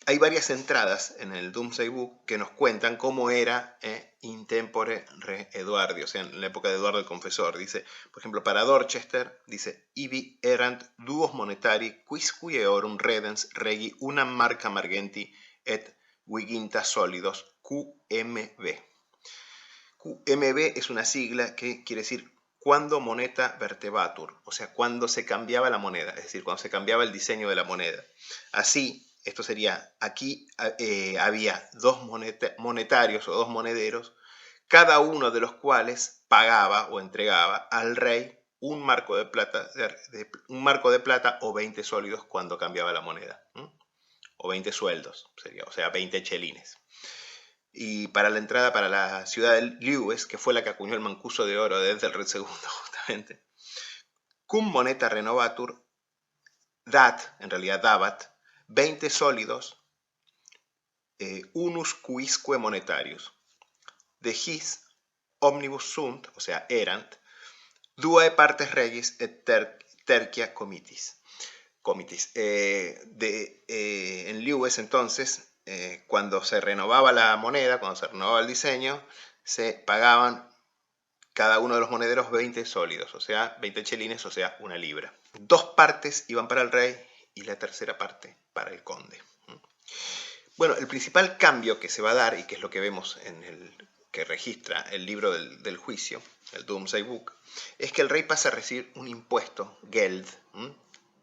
Hay varias entradas en el Domesday Book que nos cuentan cómo era in tempore re Eduardi, o sea, en la época de Eduardo el Confesor. Dice, por ejemplo, para Dorchester, dice, ibi erant duos monetari quisque eorum redens regi unam marca margenti et viginta solidos QMB. QMB es una sigla que quiere decir cuando moneta vertebatur, o sea, cuando se cambiaba la moneda, es decir, cuando se cambiaba el diseño de la moneda. Así, esto sería, aquí había dos monetarios o dos monederos, cada uno de los cuales pagaba o entregaba al rey un marco de plata o 20 sólidos cuando cambiaba la moneda. o 20 sueldos, sería, o sea, 20 chelines. Y para la entrada para la ciudad de Lewes, que fue la que acuñó el mancuso de oro de Ethelred II, justamente, cum moneta renovatur, dat, en realidad dabat, 20 sólidos, unus quisque monetarius, de his omnibus sunt, o sea, erant, duae partes regis et tercia comitis. En Lewes, entonces, cuando se renovaba la moneda, cuando se renovaba el diseño, se pagaban cada uno de los monederos 20 sólidos, o sea, 20 chelines, o sea, una libra. 2 partes iban para el rey y la tercera parte para el conde. Bueno, el principal cambio que se va a dar, y que es lo que vemos en el que registra el libro del juicio, el Domesday Book, es que el rey pasa a recibir un impuesto, geld,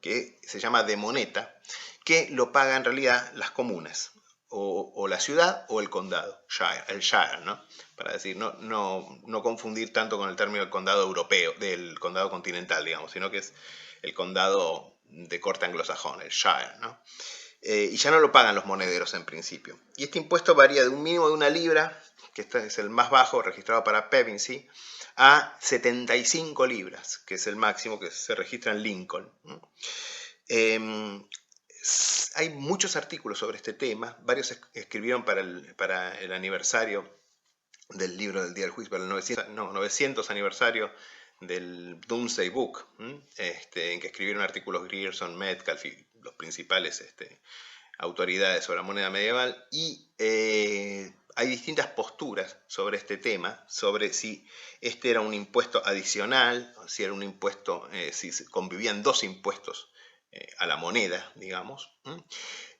que se llama de moneta, que lo pagan en realidad las comunas, o la ciudad o el condado, el shire, ¿no? Para decir, no confundir tanto con el término del condado europeo, del condado continental, digamos, sino que es el condado de corte anglosajón, el shire, ¿no? Y ya no lo pagan los monederos en principio. Y este impuesto varía de un mínimo de 1 libra, que este es el más bajo registrado para Pevensey, a 75 libras, que es el máximo que se registra en Lincoln. Hay muchos artículos sobre este tema, varios escribieron para el aniversario del libro del día del juicio, para el 900 aniversario del Domesday Book, en que escribieron artículos Grierson, Metcalfe y los principales autoridades sobre la moneda medieval, y hay distintas posturas sobre este tema, sobre si este era un impuesto adicional, si era un impuesto, si convivían 2 impuestos a la moneda, digamos.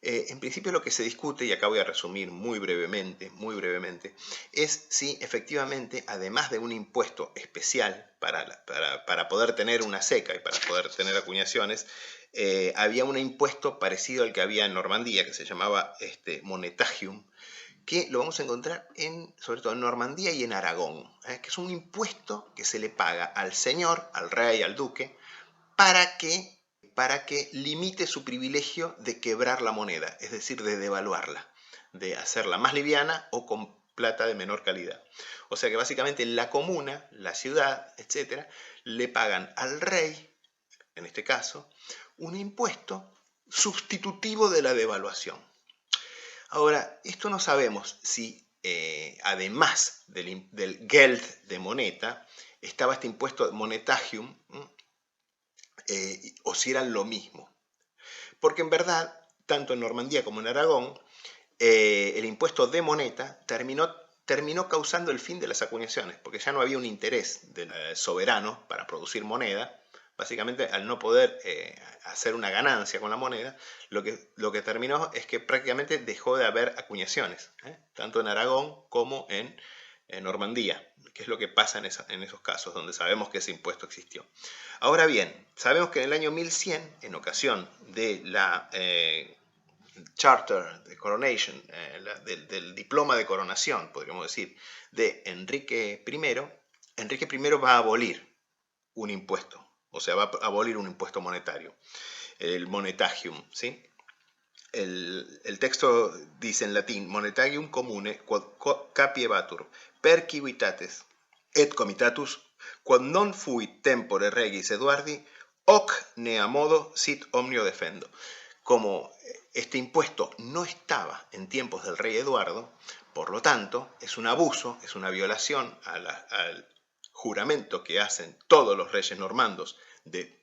En principio lo que se discute, y acá voy a resumir muy brevemente, es si efectivamente, además de un impuesto especial para poder tener una seca y para poder tener acuñaciones, había un impuesto parecido al que había en Normandía, que se llamaba monetagium, que lo vamos a encontrar sobre todo en Normandía y en Aragón, que es un impuesto que se le paga al señor, al rey, al duque, para que limite su privilegio de quebrar la moneda, es decir, de devaluarla, de hacerla más liviana o con plata de menor calidad. O sea que básicamente la comuna, la ciudad, etc., le pagan al rey, en este caso, un impuesto sustitutivo de la devaluación. Ahora, esto no sabemos si además del geld de moneta, estaba este impuesto monetagium, o si eran lo mismo. Porque en verdad, tanto en Normandía como en Aragón, el impuesto de moneta terminó causando el fin de las acuñaciones, porque ya no había un interés del soberano para producir moneda. Básicamente, al no poder hacer una ganancia con la moneda, lo que terminó es que prácticamente dejó de haber acuñaciones, tanto en Aragón como en Normandía, que es lo que pasa en esos casos, donde sabemos que ese impuesto existió. Ahora bien, sabemos que en el año 1100, en ocasión de la Charter de Coronation, del diploma de coronación, podríamos decir, de Enrique I va a abolir un impuesto, o sea, va a abolir un impuesto monetario, el monetagium, ¿sí? El texto dice en latín: monetagium comune quod capiebatur per civitates et comitatus quod non fuit tempore regis Eduardi hoc nea modo sit omnio defendo. Como este impuesto no estaba en tiempos del rey Eduardo, por lo tanto es un abuso, es una violación al juramento que hacen todos los reyes normandos de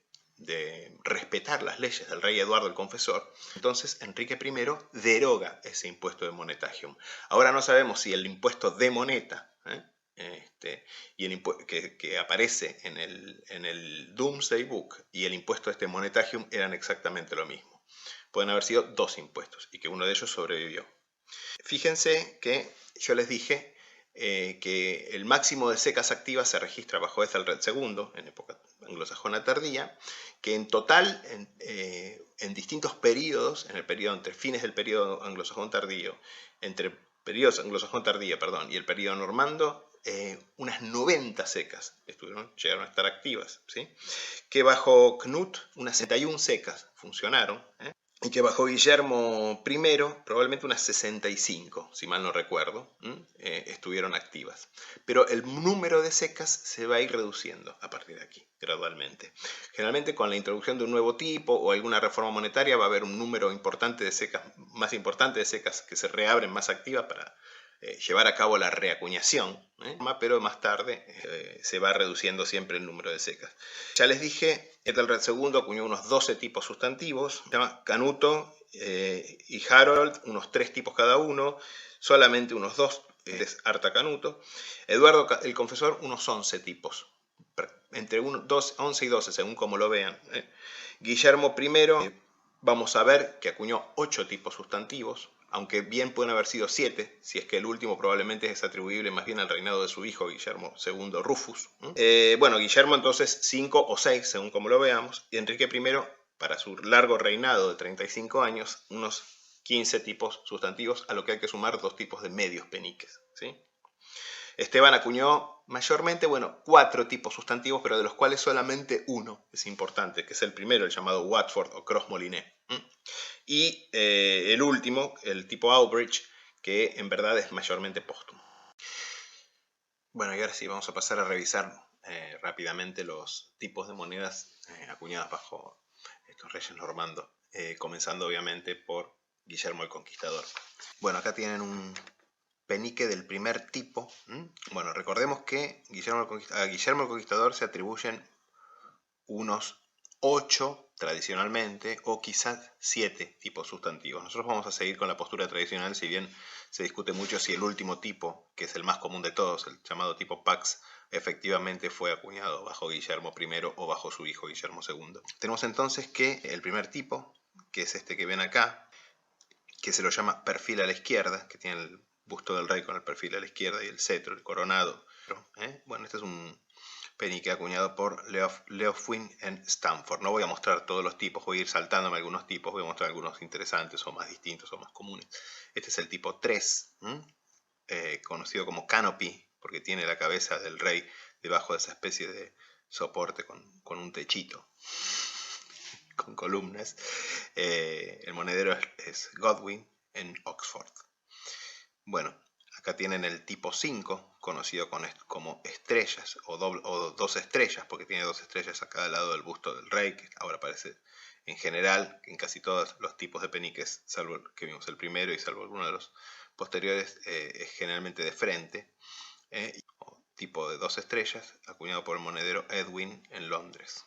respetar las leyes del rey Eduardo el Confesor. Entonces Enrique I deroga ese impuesto de monetagium. Ahora no sabemos si el impuesto de moneta y el que aparece en el Domesday Book y el impuesto monetagium eran exactamente lo mismo. Pueden haber sido 2 impuestos y que uno de ellos sobrevivió. Fíjense que yo les dije que el máximo de secas activas se registra bajo Ethelred II, en época anglosajona tardía, que en total, en distintos periodos, en el periodo entre fines del periodo anglosajón tardío, entre periodos anglosajón tardío, y el periodo normando, unas 90 secas llegaron a estar activas, ¿sí? Que bajo Knut unas 71 secas funcionaron, y que bajo Guillermo I, probablemente unas 65, si mal no recuerdo, estuvieron activas. Pero el número de secas se va a ir reduciendo a partir de aquí, gradualmente. Generalmente con la introducción de un nuevo tipo o alguna reforma monetaria va a haber un número importante de secas, más importante de secas que se reabren más activas para llevar a cabo la reacuñación, pero más tarde se va reduciendo siempre el número de secas. Ya les dije, Ethelred II acuñó unos 12 tipos sustantivos, Canuto y Harold, unos 3 tipos cada uno, solamente unos 2, Arta Canuto, Eduardo el Confesor, unos 11 tipos, entre 11 y 12 según como lo vean. Guillermo I, vamos a ver que acuñó 8 tipos sustantivos, aunque bien pueden haber sido 7, si es que el último probablemente es atribuible más bien al reinado de su hijo Guillermo II Rufus. Bueno, Guillermo entonces 5 o 6, según como lo veamos, y Enrique I, para su largo reinado de 35 años, unos 15 tipos sustantivos, a lo que hay que sumar 2 tipos de medios peniques, ¿sí? Esteban acuñó mayormente, 4 tipos sustantivos, pero de los cuales solamente uno es importante, que es el primero, el llamado Watford o Cross-Molinet. Y el último, el tipo Aubridge, que en verdad es mayormente póstumo. Bueno, y ahora sí, vamos a pasar a revisar rápidamente los tipos de monedas acuñadas bajo estos reyes normandos, comenzando obviamente por Guillermo el Conquistador. Bueno, acá tienen un penique del primer tipo. Bueno, recordemos que a Guillermo el Conquistador se atribuyen unos 8 tradicionalmente o quizás 7 tipos sustantivos. Nosotros vamos a seguir con la postura tradicional, si bien se discute mucho si el último tipo, que es el más común de todos, el llamado tipo Pax, efectivamente fue acuñado bajo Guillermo I o bajo su hijo Guillermo II. Tenemos entonces que el primer tipo, que es este que ven acá, que se lo llama perfil a la izquierda, que tiene el busto del rey con el perfil a la izquierda y el cetro, el coronado. Bueno, este es un penique acuñado por Leofwin en Stamford. No voy a mostrar todos los tipos, voy a ir saltándome algunos tipos, voy a mostrar algunos interesantes o más distintos o más comunes. Este es el tipo 3, conocido como canopy, porque tiene la cabeza del rey debajo de esa especie de soporte con un techito, con columnas. El monedero es Godwin en Oxford. Bueno, acá tienen el tipo 5, conocido como estrellas o 2 estrellas, porque tiene 2 estrellas a cada lado del busto del rey, que ahora aparece en general en casi todos los tipos de peniques, salvo el que vimos el primero y salvo algunos de los posteriores, es generalmente de frente. Tipo de 2 estrellas, acuñado por el monedero Edwin en Londres.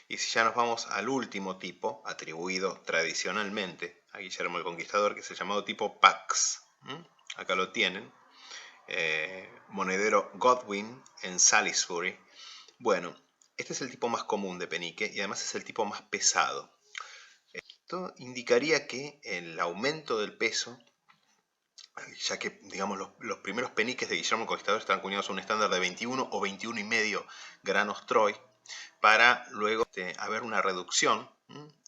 Y si ya nos vamos al último tipo, atribuido tradicionalmente a Guillermo el Conquistador, que es el llamado tipo Pax. Acá lo tienen. Monedero Godwin en Salisbury. Bueno, este es el tipo más común de penique y además es el tipo más pesado. Esto indicaría que el aumento del peso, ya que digamos los primeros peniques de Guillermo el Conquistador están acuñados a un estándar de 21 o 21,5 granos Troy, para luego haber una reducción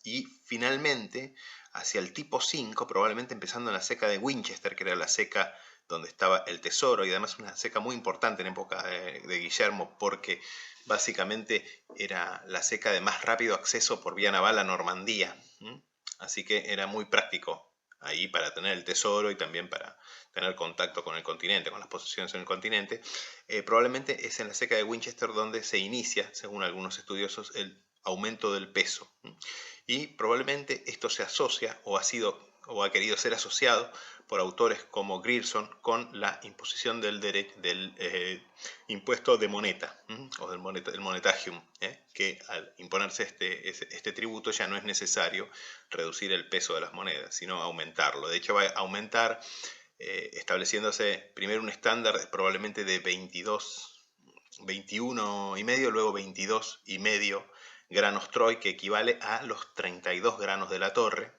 y finalmente hacia el tipo 5, probablemente empezando en la ceca de Winchester, que era la ceca donde estaba el tesoro, y además una ceca muy importante en época de Guillermo, porque básicamente era la ceca de más rápido acceso por vía naval a Normandía. Así que era muy práctico ahí para tener el tesoro y también para tener contacto con el continente, con las posesiones en el continente. Probablemente es en la ceca de Winchester donde se inicia, según algunos estudiosos, el aumento del peso. Y probablemente esto se asocia o ha querido ser asociado por autores como Grierson con la imposición del impuesto de moneta, o del monetagium, que al imponerse este tributo ya no es necesario reducir el peso de las monedas, sino aumentarlo. De hecho va a aumentar, estableciéndose primero un estándar probablemente de 21,5, luego 22,5 granos Troy, que equivale a los 32 granos de la torre,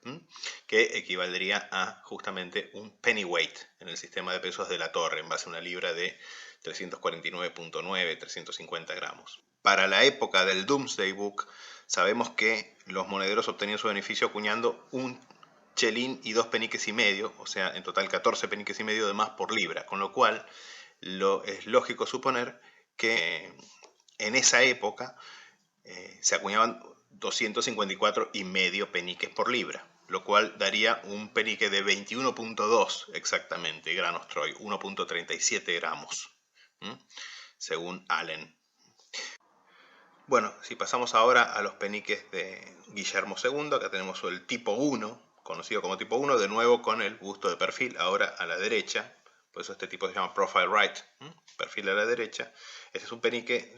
que equivaldría a justamente un pennyweight en el sistema de pesos de la torre, en base a una libra de 349,9, 350 gramos. Para la época del Domesday Book, sabemos que los monederos obtenían su beneficio acuñando un chelín y 2 peniques y medio, o sea, en total 14 peniques y medio de más por libra, con lo cual es lógico suponer que en esa época se acuñaban 254,5 peniques por libra. lo cual daría un penique de 21.2 exactamente granos Troy, 1.37 gramos, según Allen. Bueno, si pasamos ahora a los peniques de Guillermo II, acá tenemos el tipo 1, conocido como tipo 1, de nuevo con el busto de perfil, ahora a la derecha, por eso este tipo se llama profile right, perfil a la derecha. Este es un penique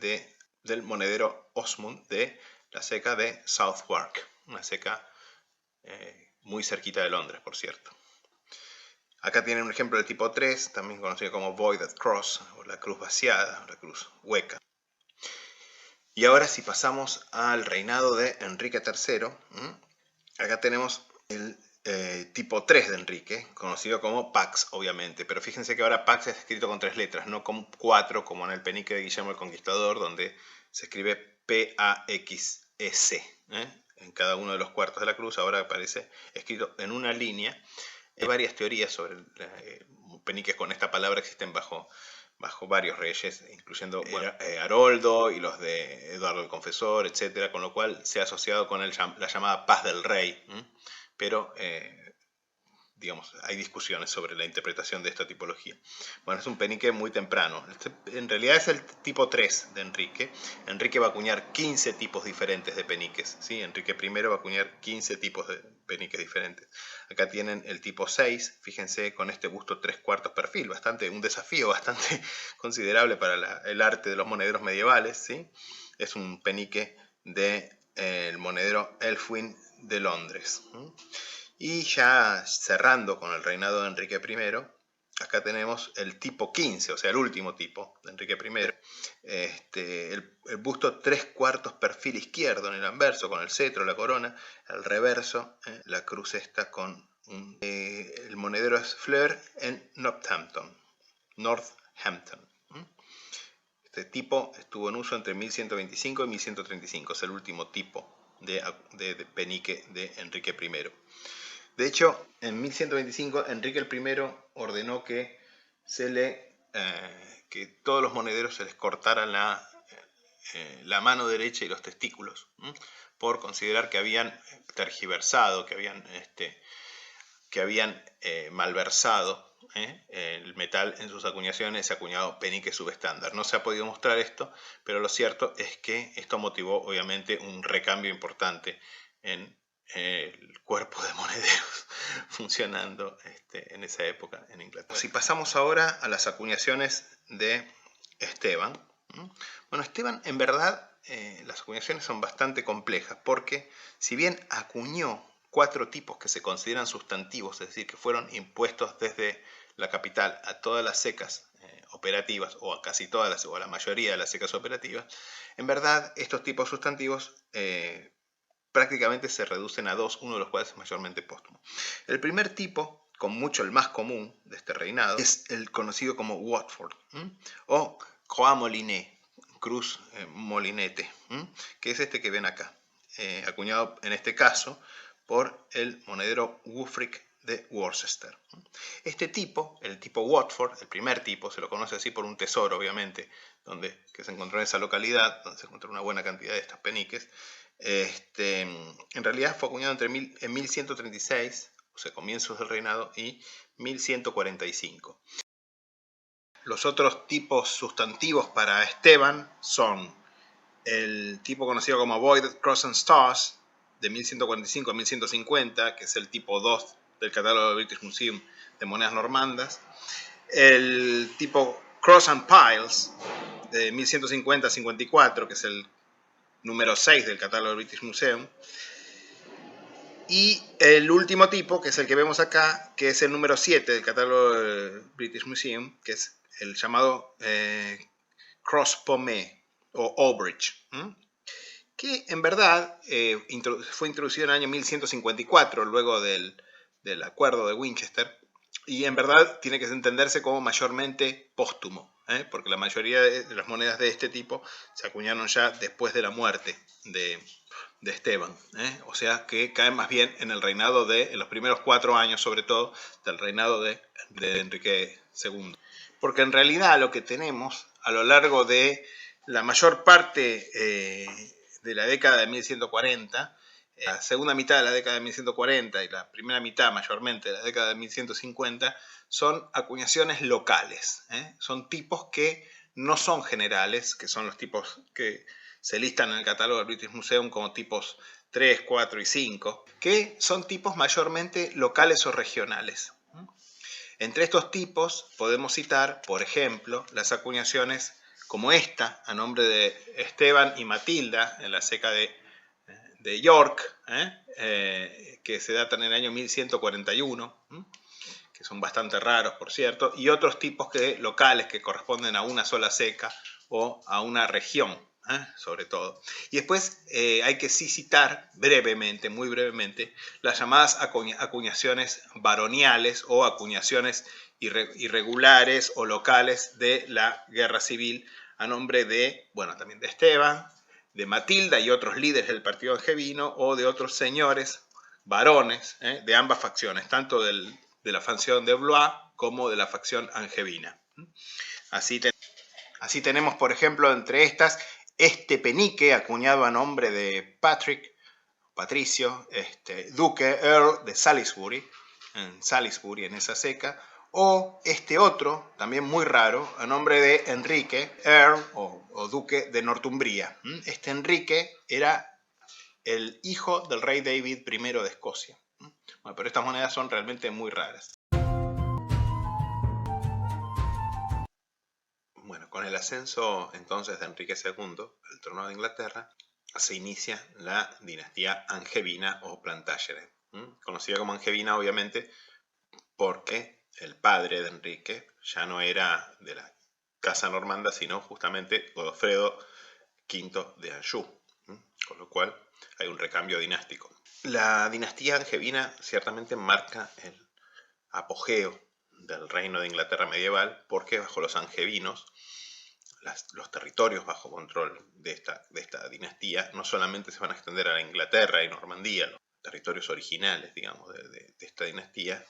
del monedero Osmond de la ceca de Southwark, una ceca muy cerquita de Londres, por cierto. Acá tienen un ejemplo del tipo 3, también conocido como Voided Cross, o la cruz vaciada, la cruz hueca. Y ahora si pasamos al reinado de Enrique III, acá tenemos el tipo 3 de Enrique, conocido como Pax, obviamente. Pero fíjense que ahora Pax es escrito con 3 letras, no con 4 como en el penique de Guillermo el Conquistador, donde se escribe P-A-X-E-C. En cada uno de los cuartos de la cruz ahora aparece escrito en una línea. Hay varias teorías sobre peniques con esta palabra, existen bajo varios reyes, incluyendo Haroldo y los de Eduardo el Confesor, etc., con lo cual se ha asociado con la llamada paz del rey, pero digamos, hay discusiones sobre la interpretación de esta tipología. Bueno, es un penique muy temprano. En realidad es el tipo 3 de Enrique. Enrique va a acuñar 15 tipos diferentes de peniques, ¿sí? Enrique I va a acuñar 15 tipos de peniques diferentes. Acá tienen el tipo 6, fíjense, con este busto 3/4 perfil, un desafío bastante considerable para el arte de los monederos medievales, ¿sí? Es un penique del monedero Elfwin de Londres. Y ya cerrando con el reinado de Enrique I, acá tenemos el tipo 15, o sea, el último tipo de Enrique I. El busto 3/4 perfil izquierdo en el anverso, con el cetro, la corona, el reverso, la cruz esta con el monedero es Fleur en Northampton. Este tipo estuvo en uso entre 1125 y 1135, es el último tipo de penique de Enrique I. De hecho, en 1125 Enrique I ordenó que que todos los monederos se les cortaran la mano derecha y los testículos, por considerar que habían tergiversado, que habían malversado el metal en sus acuñaciones, ese acuñado penique subestándar. No se ha podido mostrar esto, pero lo cierto es que esto motivó obviamente un recambio importante en el cuerpo de monederos funcionando en esa época en Inglaterra. Si pasamos ahora a las acuñaciones de Esteban. Bueno, Esteban, en verdad, las acuñaciones son bastante complejas, porque si bien acuñó 4 tipos que se consideran sustantivos, es decir, que fueron impuestos desde la capital a todas las cecas operativas, o a casi todas o a la mayoría de las cecas operativas, en verdad estos tipos sustantivos prácticamente se reducen a 2, uno de los cuales es mayormente póstumo. El primer tipo, con mucho el más común de este reinado, es el conocido como Watford, o Croix Moliné, cruz molinete, que es este que ven acá, acuñado en este caso por el monedero Wulfric de Worcester. Este tipo, el tipo Watford, el primer tipo, se lo conoce así por un tesoro, obviamente, que se encontró en esa localidad, donde se encontró una buena cantidad de estos peniques. En realidad fue acuñado en 1136, o sea, comienzos del reinado, y 1145. Los otros tipos sustantivos para Esteban son el tipo conocido como Voided Cross and Stars, de 1145 a 1150, que es el tipo 2 del catálogo del British Museum de monedas normandas. El tipo Cross and Piles, de 1150 a 54, que es el número 6 del catálogo del British Museum. Y el último tipo, que es el que vemos acá, que es el número 7 del catálogo del British Museum, que es el llamado Cross Pommé o Obridge, que en verdad fue introducido en el año 1154, luego del acuerdo de Winchester, y en verdad tiene que entenderse como mayormente póstumo, porque la mayoría de las monedas de este tipo se acuñaron ya después de la muerte de Esteban, o sea que caen más bien en el reinado en los primeros 4 años, sobre todo, del reinado de Enrique II. Porque en realidad lo que tenemos a lo largo de la mayor parte de la década de 1140 la segunda mitad de la década de 1140 y la primera mitad mayormente de la década de 1150 son acuñaciones locales. Son tipos que no son generales, que son los tipos que se listan en el catálogo del British Museum como tipos 3, 4 y 5, que son tipos mayormente locales o regionales. Entre estos tipos podemos citar, por ejemplo, las acuñaciones como esta, a nombre de Esteban y Matilda, en la ceca de York, que se datan en el año 1141, que son bastante raros, por cierto, y otros tipos locales que corresponden a una sola ceca o a una región, sobre todo. Y después hay que sí citar brevemente, muy brevemente, las llamadas acuñaciones baroniales o acuñaciones irregulares o locales de la guerra civil a nombre de, bueno, también de Esteban, de Matilda y otros líderes del partido angevino o de otros señores, varones, de ambas facciones, tanto de la facción de Blois como de la facción angevina. Así tenemos, por ejemplo, entre estas, este penique acuñado a nombre de Patricio, duque, Earl de Salisbury, en esa ceca, o este otro, también muy raro, a nombre de Enrique, Earl o duque de Northumbria. Este Enrique era el hijo del rey David I de Escocia. Bueno, pero estas monedas son realmente muy raras. Bueno, con el ascenso entonces de Enrique II al trono de Inglaterra, se inicia la dinastía angevina o Plantagenet, conocida como angevina obviamente porque el padre de Enrique ya no era de la casa normanda, sino justamente Godofredo V de Anjou, con lo cual hay un recambio dinástico. La dinastía angevina ciertamente marca el apogeo del reino de Inglaterra medieval, porque bajo los angevinos los territorios bajo control de esta dinastía no solamente se van a extender a la Inglaterra y Normandía, los territorios originales, digamos, de esta dinastía,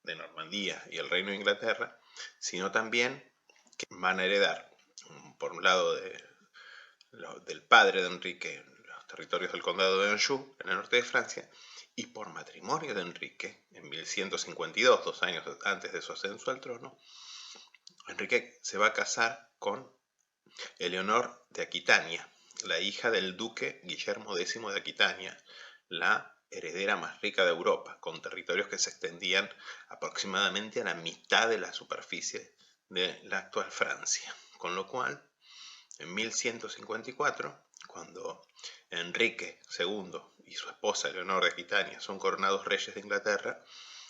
de Normandía y el reino de Inglaterra, sino también que van a heredar, por un lado del padre de Enrique, los territorios del condado de Anjou, en el norte de Francia, y por matrimonio de Enrique, en 1152, 2 años antes de su ascenso al trono, Enrique se va a casar con Eleonor de Aquitania, la hija del duque Guillermo X de Aquitania, la heredera más rica de Europa, con territorios que se extendían aproximadamente a la mitad de la superficie de la actual Francia. Con lo cual, en 1154, cuando Enrique II y su esposa Eleonor de Aquitania son coronados reyes de Inglaterra,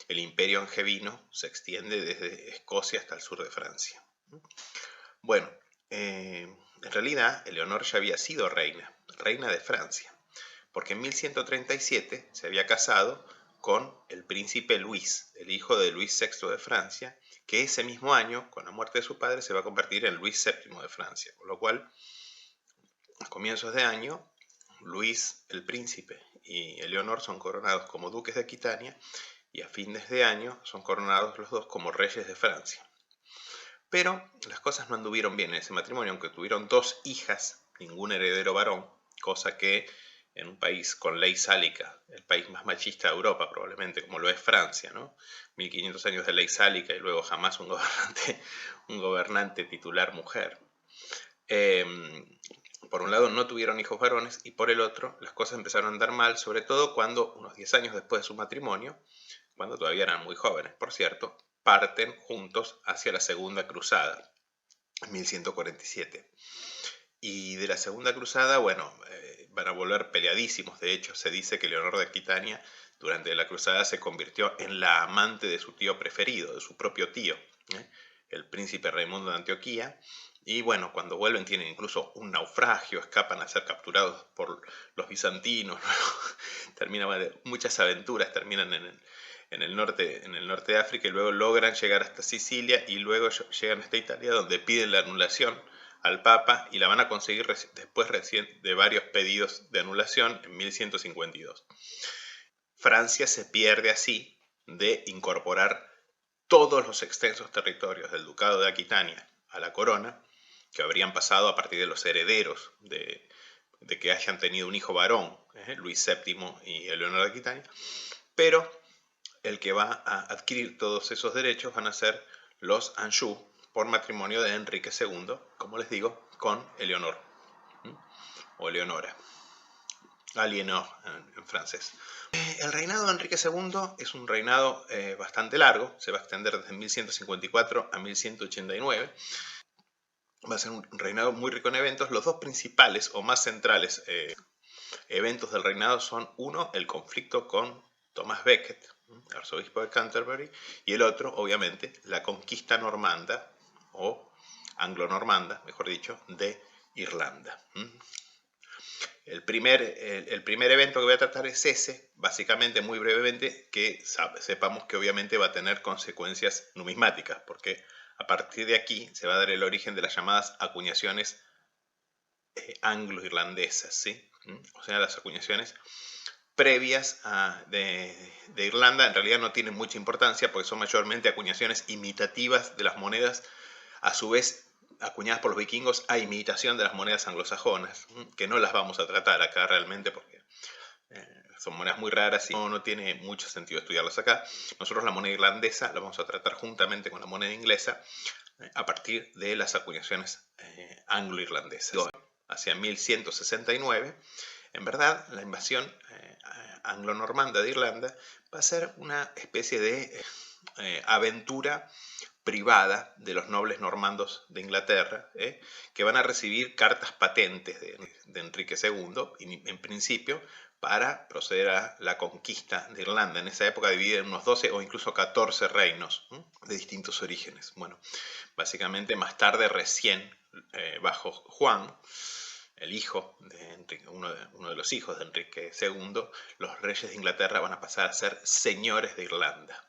el imperio angevino se extiende desde Escocia hasta el sur de Francia. Bueno, en realidad Eleonor ya había sido reina de Francia, porque en 1137 se había casado con el príncipe Luis, el hijo de Luis VI de Francia, que ese mismo año, con la muerte de su padre, se va a convertir en Luis VII de Francia, con lo cual, a comienzos de año, Luis el príncipe y Eleonor son coronados como duques de Aquitania y a fines de año son coronados los dos como reyes de Francia. Pero las cosas no anduvieron bien en ese matrimonio, aunque tuvieron 2 hijas, ningún heredero varón, cosa que en un país con ley sálica, el país más machista de Europa probablemente, como lo es Francia, ¿no? 1500 años de ley sálica y luego jamás un gobernante titular mujer. Por un lado no tuvieron hijos varones y por el otro las cosas empezaron a andar mal, sobre todo cuando unos 10 años después de su matrimonio, cuando todavía eran muy jóvenes, por cierto, parten juntos hacia la Segunda Cruzada, en 1147. Y de la Segunda Cruzada, bueno, van a volver peleadísimos. De hecho, se dice que Leonor de Aquitania durante la cruzada se convirtió en la amante de su tío preferido, de su propio tío, el príncipe Raimundo de Antioquía. Y bueno, cuando vuelven tienen incluso un naufragio, escapan a ser capturados por los bizantinos, muchas aventuras terminan en el norte de África y luego logran llegar hasta Sicilia y luego llegan hasta Italia, donde piden la anulación al Papa y la van a conseguir después de varios pedidos de anulación en 1152. Francia se pierde así de incorporar todos los extensos territorios del Ducado de Aquitania a la corona, que habrían pasado a partir de los herederos de de que hayan tenido un hijo varón, Luis VII y Eleonora de Aquitania, pero el que va a adquirir todos esos derechos van a ser los Anjou por matrimonio de Enrique II, como les digo, con Eleonor, o Eleonora, Aliénor en francés. El reinado de Enrique II es un reinado bastante largo, se va a extender desde 1154 a 1189. Va a ser un reinado muy rico en eventos. Los dos principales o más centrales eventos del reinado son uno, el conflicto con Thomas Becket, arzobispo de Canterbury, y el otro, obviamente, la conquista normanda, o anglo-normanda, mejor dicho, de Irlanda. El primer evento que voy a tratar es ese, básicamente, muy brevemente, que sepamos que obviamente va a tener consecuencias numismáticas, porque a partir de aquí se va a dar el origen de las llamadas acuñaciones anglo-irlandesas, ¿sí? O sea, las acuñaciones previas de Irlanda en realidad no tienen mucha importancia porque son mayormente acuñaciones imitativas de las monedas, a su vez acuñadas por los vikingos a imitación de las monedas anglosajonas, que no las vamos a tratar acá realmente porque son monedas muy raras y no tiene mucho sentido estudiarlas acá. Nosotros la moneda irlandesa la vamos a tratar juntamente con la moneda inglesa a partir de las acuñaciones anglo-irlandesas. Hacia 1169, en verdad, la invasión anglo-normanda de Irlanda va a ser una especie de aventura privada de los nobles normandos de Inglaterra, que van a recibir cartas patentes de Enrique II, en principio, para proceder a la conquista de Irlanda. En esa época dividida en unos 12 o incluso 14 reinos de distintos orígenes. Bueno, básicamente más tarde recién, bajo Juan, el hijo de Enrique, uno de los hijos de Enrique II, los reyes de Inglaterra van a pasar a ser señores de Irlanda.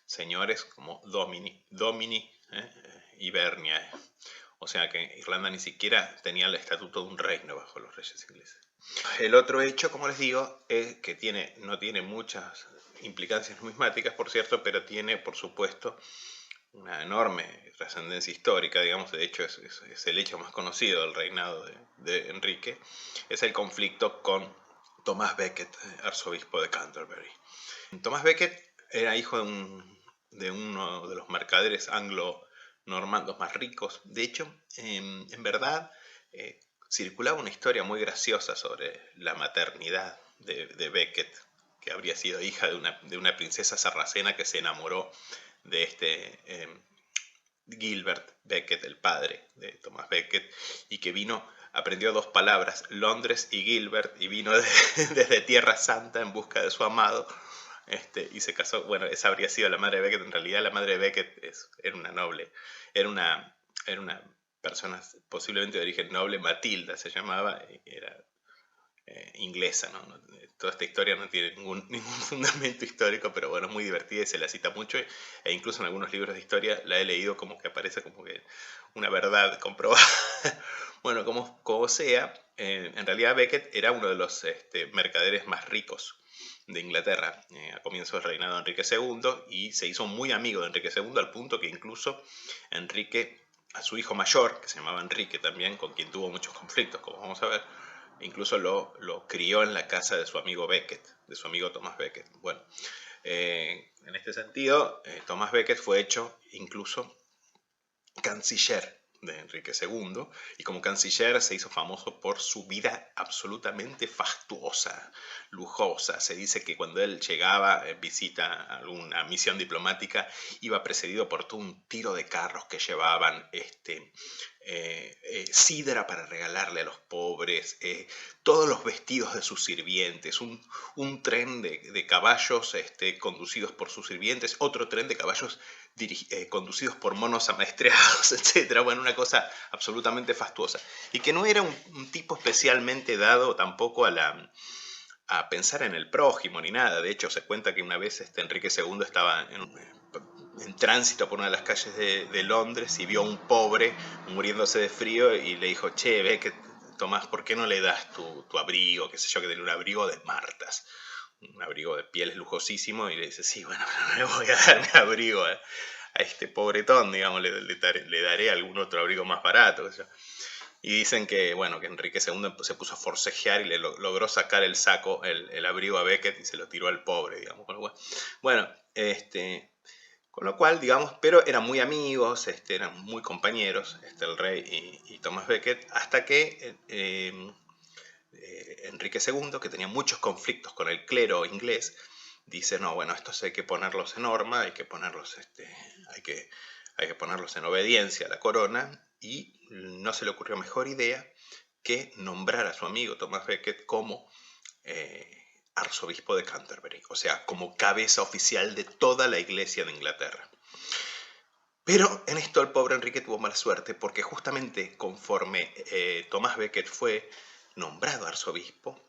Señores como Domini Hiberniae. O sea que Irlanda ni siquiera tenía el estatuto de un reino bajo los reyes ingleses. El otro hecho, como les digo, es que no tiene muchas implicancias numismáticas, por cierto, pero tiene, por supuesto, una enorme trascendencia histórica, digamos. De hecho es el hecho más conocido del reinado de Enrique, es el conflicto con Thomas Becket, arzobispo de Canterbury. Thomas Becket era hijo de uno de los mercaderes anglo-normandos más ricos. De hecho, en verdad, circulaba una historia muy graciosa sobre la maternidad de Becket, que habría sido hija de una princesa sarracena que se enamoró de Gilbert Becket, el padre de Thomas Becket, y que aprendió dos palabras, Londres y Gilbert, y vino desde Tierra Santa en busca de su amado, y se casó. Bueno, esa habría sido la madre de Becket. En realidad la madre de Becket era una noble, era una persona posiblemente de origen noble, Matilda se llamaba, era inglesa, ¿no? Toda esta historia no tiene ningún fundamento histórico, pero bueno, es muy divertida y se la cita mucho, e incluso en algunos libros de historia la he leído como que aparece como que una verdad comprobada. Bueno, como sea, en realidad Becket era uno de los mercaderes más ricos de Inglaterra a comienzos del reinado de Enrique II, y se hizo muy amigo de Enrique II al punto que incluso Enrique, a su hijo mayor, que se llamaba Enrique también, con quien tuvo muchos conflictos, como vamos a ver, incluso lo crió en la casa de su amigo Becket, de su amigo Thomas Becket. Bueno, en este sentido, Thomas Becket fue hecho incluso canciller de Enrique II, y como canciller se hizo famoso por su vida absolutamente fastuosa, lujosa. Se dice que cuando él llegaba en visita a alguna misión diplomática, iba precedido por todo un tiro de carros que llevaban sidra para regalarle a los pobres, todos los vestidos de sus sirvientes, un tren de caballos conducidos por sus sirvientes, otro tren de caballos conducidos por monos amaestreados, etc. Bueno, una cosa absolutamente fastuosa. Y que no era un tipo especialmente dado tampoco a pensar en el prójimo ni nada. De hecho, se cuenta que una vez Enrique II estaba en tránsito por una de las calles de Londres y vio a un pobre muriéndose de frío y le dijo: che, ve que Tomás, ¿por qué no le das tu abrigo? Qué sé yo, que tenía un abrigo de martas, un abrigo de pieles lujosísimo, y le dice: sí, bueno, pero no le voy a dar mi abrigo a este pobretón, digamos, le daré algún otro abrigo más barato. Y dicen que, bueno, que Enrique II se puso a forcejear y le logró sacar el saco, el abrigo a Becket y se lo tiró al pobre, digamos. Bueno, con lo cual, digamos, pero eran muy amigos, eran muy compañeros, el rey y Thomas Becket, hasta que Enrique II, que tenía muchos conflictos con el clero inglés, dice, no, bueno, estos hay que ponerlos en norma, hay que ponerlos, hay que ponerlos en obediencia a la corona, y no se le ocurrió mejor idea que nombrar a su amigo Thomas Becket como arzobispo de Canterbury, o sea, como cabeza oficial de toda la iglesia de Inglaterra. Pero en esto el pobre Enrique tuvo mala suerte, porque justamente conforme Thomas Becket fue nombrado arzobispo,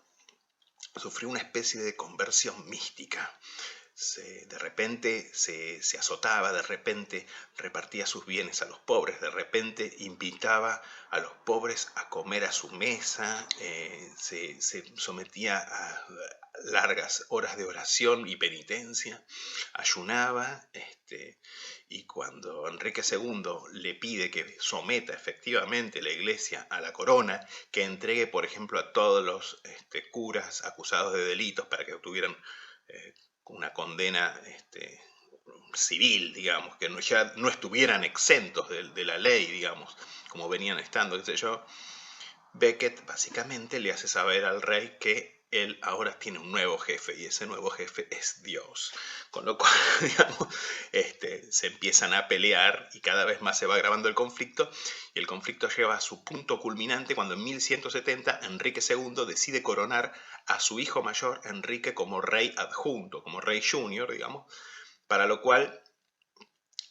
sufrió una especie de conversión mística. De repente se azotaba, de repente repartía sus bienes a los pobres, de repente invitaba a los pobres a comer a su mesa, se sometía a largas horas de oración y penitencia, ayunaba, y cuando Enrique II le pide que someta efectivamente la iglesia a la corona, que entregue, por ejemplo, a todos los curas acusados de delitos para que tuvieran una condena civil, digamos, que ya no estuvieran exentos de la ley, digamos, como venían estando, qué sé yo, Becket básicamente le hace saber al rey que él ahora tiene un nuevo jefe, y ese nuevo jefe es Dios. Con lo cual, digamos, se empiezan a pelear y cada vez más se va agravando el conflicto, y el conflicto lleva a su punto culminante cuando en 1170 Enrique II decide coronar a su hijo mayor, Enrique, como rey adjunto, como rey junior, digamos, para lo cual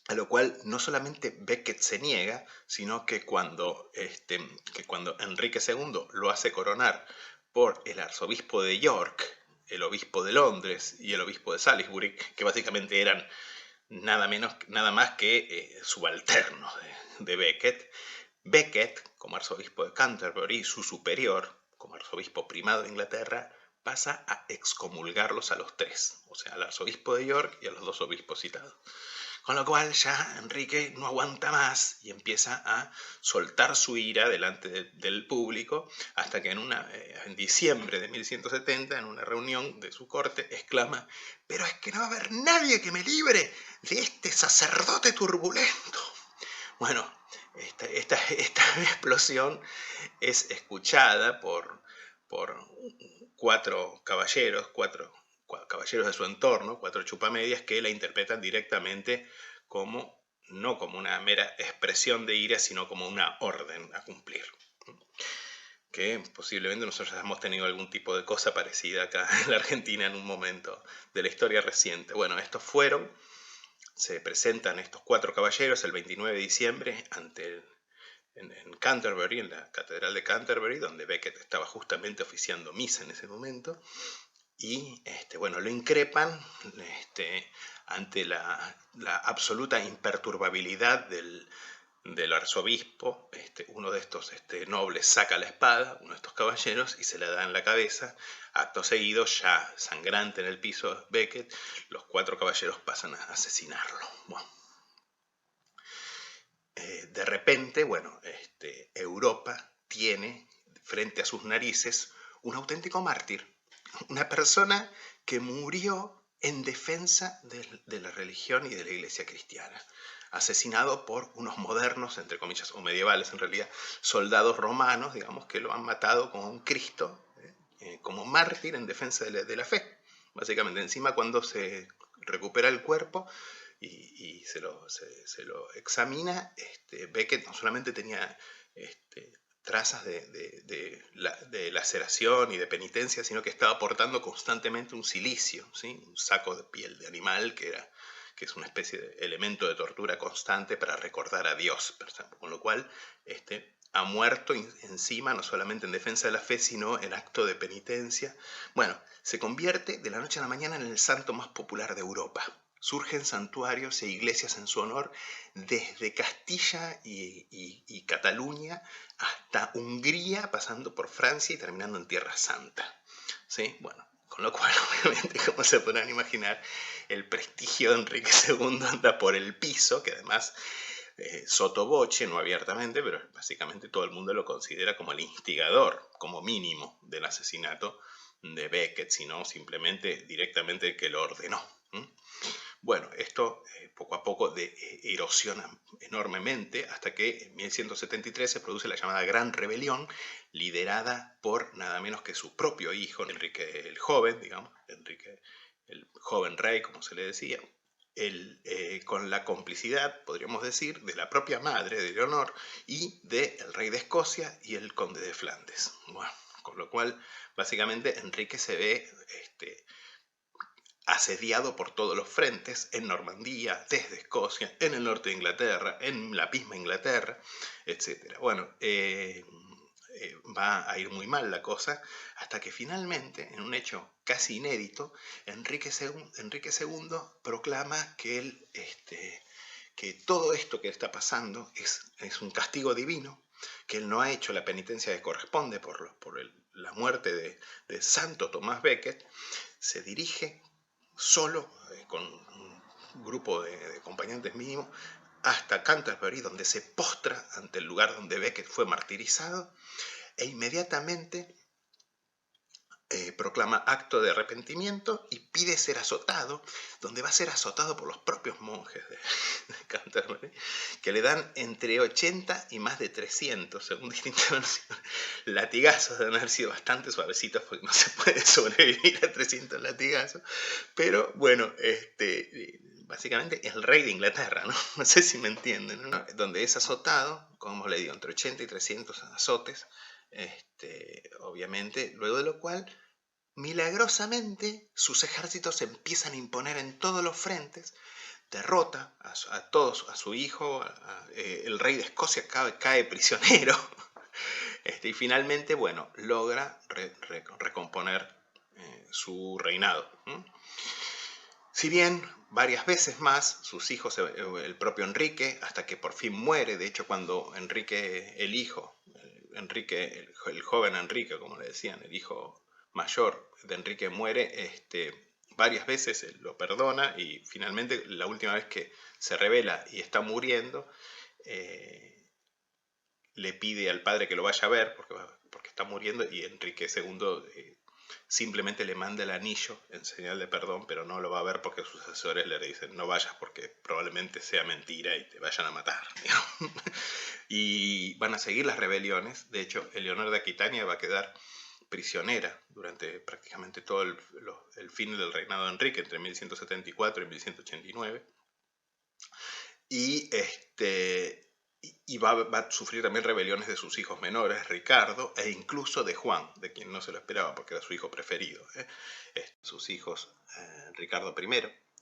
a lo cual no solamente Becket se niega, sino que cuando Enrique II lo hace coronar por el arzobispo de York, el obispo de Londres y el obispo de Salisbury, que básicamente eran nada más que subalternos de Becket, Becket, como arzobispo de Canterbury, su superior, como arzobispo primado de Inglaterra, pasa a excomulgarlos a los tres, o sea, al arzobispo de York y a los dos obispos citados. Con lo cual ya Enrique no aguanta más y empieza a soltar su ira delante del público, hasta que en diciembre de 1170, en una reunión de su corte, exclama: «¡Pero es que no va a haber nadie que me libre de este sacerdote turbulento!». Bueno, esta explosión es escuchada por cuatro caballeros de su entorno, cuatro chupamedias, que la interpretan directamente como, no como una mera expresión de ira, sino como una orden a cumplir. Que posiblemente nosotros hemos tenido algún tipo de cosa parecida acá en la Argentina en un momento de la historia reciente. Bueno, se presentan estos cuatro caballeros el 29 de diciembre en Canterbury, en la Catedral de Canterbury, donde Becket estaba justamente oficiando misa en ese momento. Y bueno, lo increpan ante la absoluta imperturbabilidad del arzobispo. Uno de estos nobles saca la espada, uno de estos caballeros, y se la da en la cabeza. Acto seguido, ya sangrante en el piso Becket, los cuatro caballeros pasan a asesinarlo. Bueno. De repente, bueno, Europa tiene frente a sus narices un auténtico mártir, una persona que murió en defensa de la religión y de la iglesia cristiana, asesinado por unos modernos, entre comillas, o medievales en realidad, soldados romanos, digamos, que lo han matado como un Cristo, como mártir en defensa de la fe. Básicamente, encima cuando se recupera el cuerpo y se lo examina, Becket no solamente tenía trazas de laceración y de penitencia, sino que estaba portando constantemente un cilicio, ¿sí? Un saco de piel de animal que es una especie de elemento de tortura constante para recordar a Dios, con lo cual ha muerto encima, no solamente en defensa de la fe, sino en acto de penitencia. Bueno, se convierte de la noche a la mañana en el santo más popular de Europa. Surgen santuarios e iglesias en su honor desde Castilla y Cataluña hasta Hungría, pasando por Francia y terminando en Tierra Santa. ¿Sí? Bueno, con lo cual, obviamente, como se podrán imaginar, el prestigio de Enrique II anda por el piso, que además sotto voce, no abiertamente, pero básicamente todo el mundo lo considera como el instigador, como mínimo, del asesinato de Becket, sino simplemente directamente el que lo ordenó. Bueno, esto poco a poco erosiona enormemente hasta que en 1173 se produce la llamada Gran Rebelión, liderada por nada menos que su propio hijo, Enrique el Joven, digamos, Enrique el Joven Rey, como se le decía, con la complicidad, podríamos decir, de la propia madre de Leonor y del rey de Escocia y el conde de Flandes. Bueno, con lo cual, básicamente, Enrique se ve asediado por todos los frentes, en Normandía, desde Escocia, en el norte de Inglaterra, en la misma Inglaterra, etc. Bueno, va a ir muy mal la cosa, hasta que finalmente, en un hecho casi inédito, Enrique II proclama que, que todo esto que está pasando es un castigo divino, que él no ha hecho la penitencia que corresponde por la muerte de Santo Tomás Becket. Se dirige solo, con un grupo de acompañantes mínimo, hasta Canterbury, donde se postra ante el lugar donde Becket fue martirizado, e inmediatamente proclama acto de arrepentimiento y pide ser azotado, donde va a ser azotado por los propios monjes de Canterbury, que le dan entre 80 y más de 300, según distintas versiones, latigazos. Deben haber sido bastante suavecitos porque no se puede sobrevivir a 300 latigazos, pero bueno, básicamente el rey de Inglaterra, ¿no? No sé si me entienden, ¿no? Donde es azotado, como le digo, entre 80 y 300 azotes, obviamente, luego de lo cual, milagrosamente, sus ejércitos se empiezan a imponer en todos los frentes, derrota a todos, a su hijo, el rey de Escocia cae prisionero, y finalmente, bueno, logra recomponer su reinado. Si bien varias veces más sus hijos, el propio Enrique, hasta que por fin muere, de hecho cuando Enrique el hijo, el joven Enrique, como le decían, el hijo mayor de Enrique muere, varias veces él lo perdona y finalmente la última vez que se revela y está muriendo, le pide al padre que lo vaya a ver porque está muriendo, y Enrique II simplemente le manda el anillo en señal de perdón, pero no lo va a ver porque sus asesores le dicen no vayas porque probablemente sea mentira y te vayan a matar. Y van a seguir las rebeliones. De hecho, Eleonor de Aquitania va a quedar prisionera durante prácticamente todo el fin del reinado de Enrique, entre 1174 y 1189. Y va a sufrir también rebeliones de sus hijos menores, Ricardo, e incluso de Juan, de quien no se lo esperaba porque era su hijo preferido. Sus hijos, Ricardo I,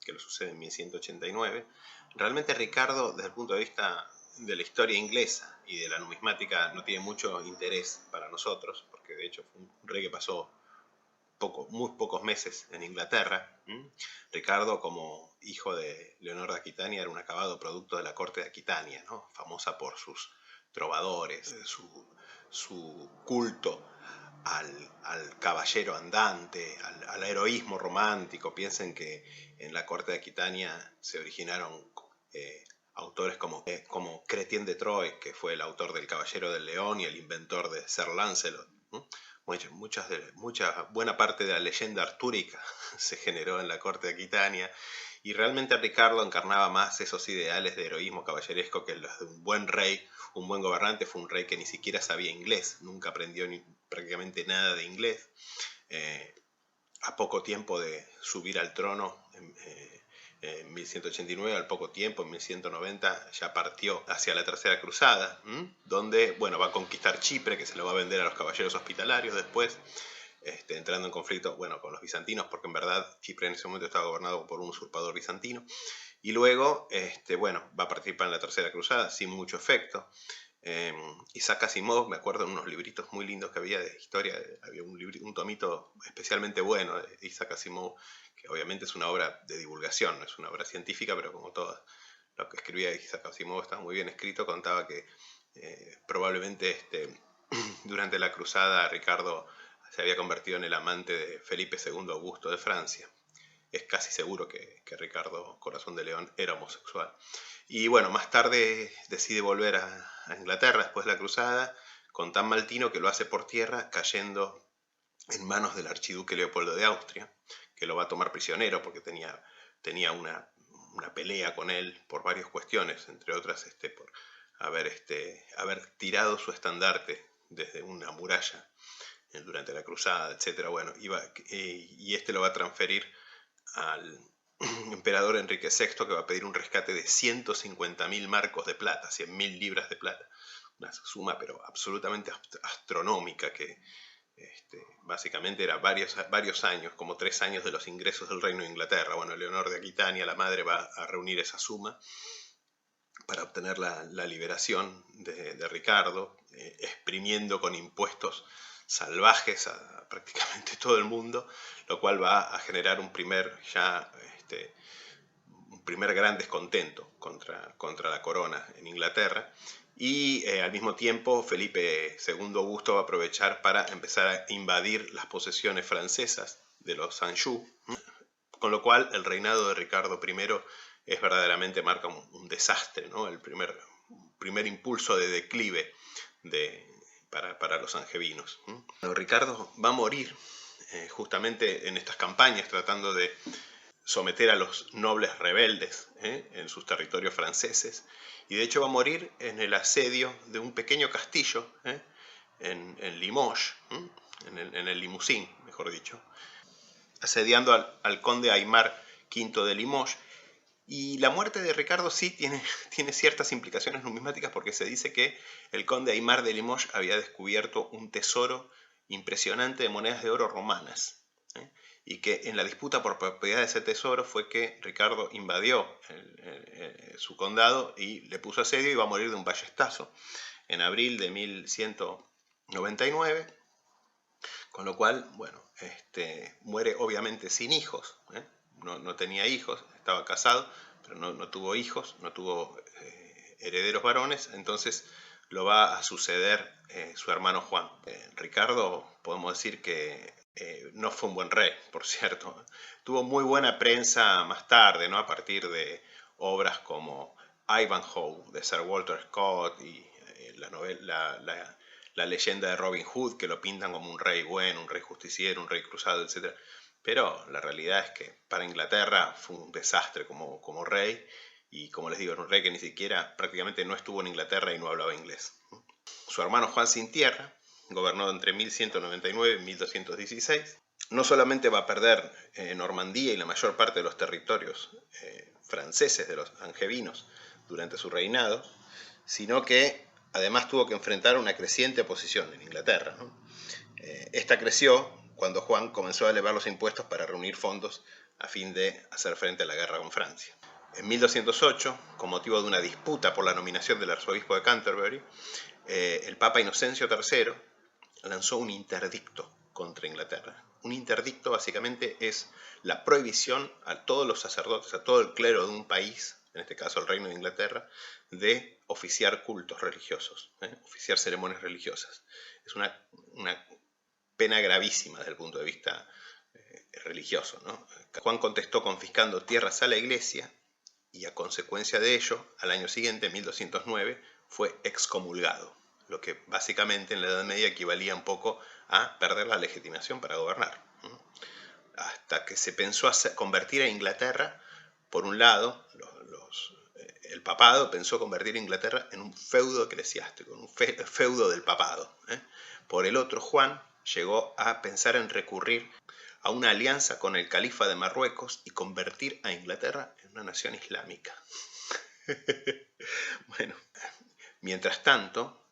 que lo sucede en 1189. Realmente Ricardo, desde el punto de vista de la historia inglesa y de la numismática, no tiene mucho interés para nosotros, porque de hecho fue un rey que pasó muy pocos meses en Inglaterra. Ricardo, como hijo de Leonor de Aquitania, era un acabado producto de la corte de Aquitania, ¿no? Famosa por sus trovadores, su culto al caballero andante, al heroísmo romántico. Piensen que en la corte de Aquitania se originaron autores como Chrétien de Troyes, que fue el autor del Caballero del León y el inventor de Sir Lancelot. Buena parte de la leyenda artúrica se generó en la corte de Aquitania, y realmente Ricardo encarnaba más esos ideales de heroísmo caballeresco que los de un buen rey, un buen gobernante. Fue un rey que ni siquiera sabía inglés, nunca aprendió prácticamente nada de inglés. A poco tiempo de subir al trono, en 1189, al poco tiempo, en 1190, ya partió hacia la Tercera Cruzada, donde, bueno, va a conquistar Chipre, que se lo va a vender a los caballeros hospitalarios después, entrando en conflicto, bueno, con los bizantinos, porque en verdad Chipre en ese momento estaba gobernado por un usurpador bizantino. Y luego, bueno, va a participar en la Tercera Cruzada sin mucho efecto. Isaac Asimov, me acuerdo de unos libritos muy lindos que había de historia, había un tomito especialmente bueno de Isaac Asimov, que obviamente es una obra de divulgación, no es una obra científica, pero como todo lo que escribía Isaac Asimov estaba muy bien escrito. Contaba que probablemente durante la cruzada Ricardo se había convertido en el amante de Felipe II Augusto de Francia, es casi seguro que Ricardo Corazón de León era homosexual. Y bueno, más tarde decide volver a Inglaterra después de la cruzada, con tan mal tino que lo hace por tierra, cayendo en manos del archiduque Leopoldo de Austria, que lo va a tomar prisionero porque tenía una pelea con él por varias cuestiones, entre otras por haber tirado su estandarte desde una muralla durante la cruzada, etc. Bueno, y lo va a transferir al emperador Enrique VI, que va a pedir un rescate de 150.000 marcos de plata, 100.000 libras de plata, una suma pero absolutamente astronómica que básicamente era varios años, como 3 años de los ingresos del Reino de Inglaterra. Bueno, Leonor de Aquitania, la madre, va a reunir esa suma para obtener la liberación de Ricardo, exprimiendo con impuestos salvajes a prácticamente todo el mundo, lo cual va a generar un primer gran descontento contra la corona en Inglaterra. Y al mismo tiempo Felipe II Augusto va a aprovechar para empezar a invadir las posesiones francesas de los Anjou, con lo cual el reinado de Ricardo I verdaderamente marca un desastre, ¿no? El primer impulso de declive para los angevinos. Ricardo va a morir justamente en estas campañas tratando de someter a los nobles rebeldes en sus territorios franceses, y de hecho va a morir en el asedio de un pequeño castillo en Limoges, en el Limousin, mejor dicho, asediando al conde Aymar V de Limoges. Y la muerte de Ricardo sí tiene ciertas implicaciones numismáticas, porque se dice que el conde Aymar de Limoges había descubierto un tesoro impresionante de monedas de oro romanas, y que en la disputa por propiedad de ese tesoro fue que Ricardo invadió su condado y le puso asedio, y va a morir de un ballestazo en abril de 1199, con lo cual, bueno, muere obviamente sin hijos, no tenía hijos, estaba casado, pero no tuvo hijos, no tuvo herederos varones, entonces lo va a suceder su hermano Juan. Ricardo, podemos decir que no fue un buen rey, por cierto. Tuvo muy buena prensa más tarde, ¿no? A partir de obras como Ivanhoe, de Sir Walter Scott, y la leyenda de Robin Hood, que lo pintan como un rey bueno, un rey justiciero, un rey cruzado, etc. Pero la realidad es que para Inglaterra fue un desastre como rey, y como les digo, era un rey que ni siquiera prácticamente no estuvo en Inglaterra y no hablaba inglés. Su hermano Juan Sin Tierra gobernó entre 1199 y 1216. No solamente va a perder Normandía y la mayor parte de los territorios franceses de los angevinos durante su reinado, sino que además tuvo que enfrentar una creciente oposición en Inglaterra, ¿no? Esta creció cuando Juan comenzó a elevar los impuestos para reunir fondos a fin de hacer frente a la guerra con Francia. En 1208, con motivo de una disputa por la nominación del arzobispo de Canterbury, el Papa Inocencio III lanzó un interdicto contra Inglaterra. Un interdicto básicamente es la prohibición a todos los sacerdotes, a todo el clero de un país, en este caso el Reino de Inglaterra, de oficiar cultos religiosos, oficiar ceremonias religiosas. Es una pena gravísima desde el punto de vista religioso, ¿no? Juan contestó confiscando tierras a la iglesia, y a consecuencia de ello, al año siguiente, 1209, fue excomulgado, lo que básicamente en la Edad Media equivalía un poco a perder la legitimación para gobernar. Hasta que se pensó convertir a Inglaterra, por un lado, el papado pensó convertir a Inglaterra en un feudo eclesiástico, un feudo del papado. Por el otro, Juan llegó a pensar en recurrir a una alianza con el califa de Marruecos y convertir a Inglaterra en una nación islámica. Bueno, mientras tanto,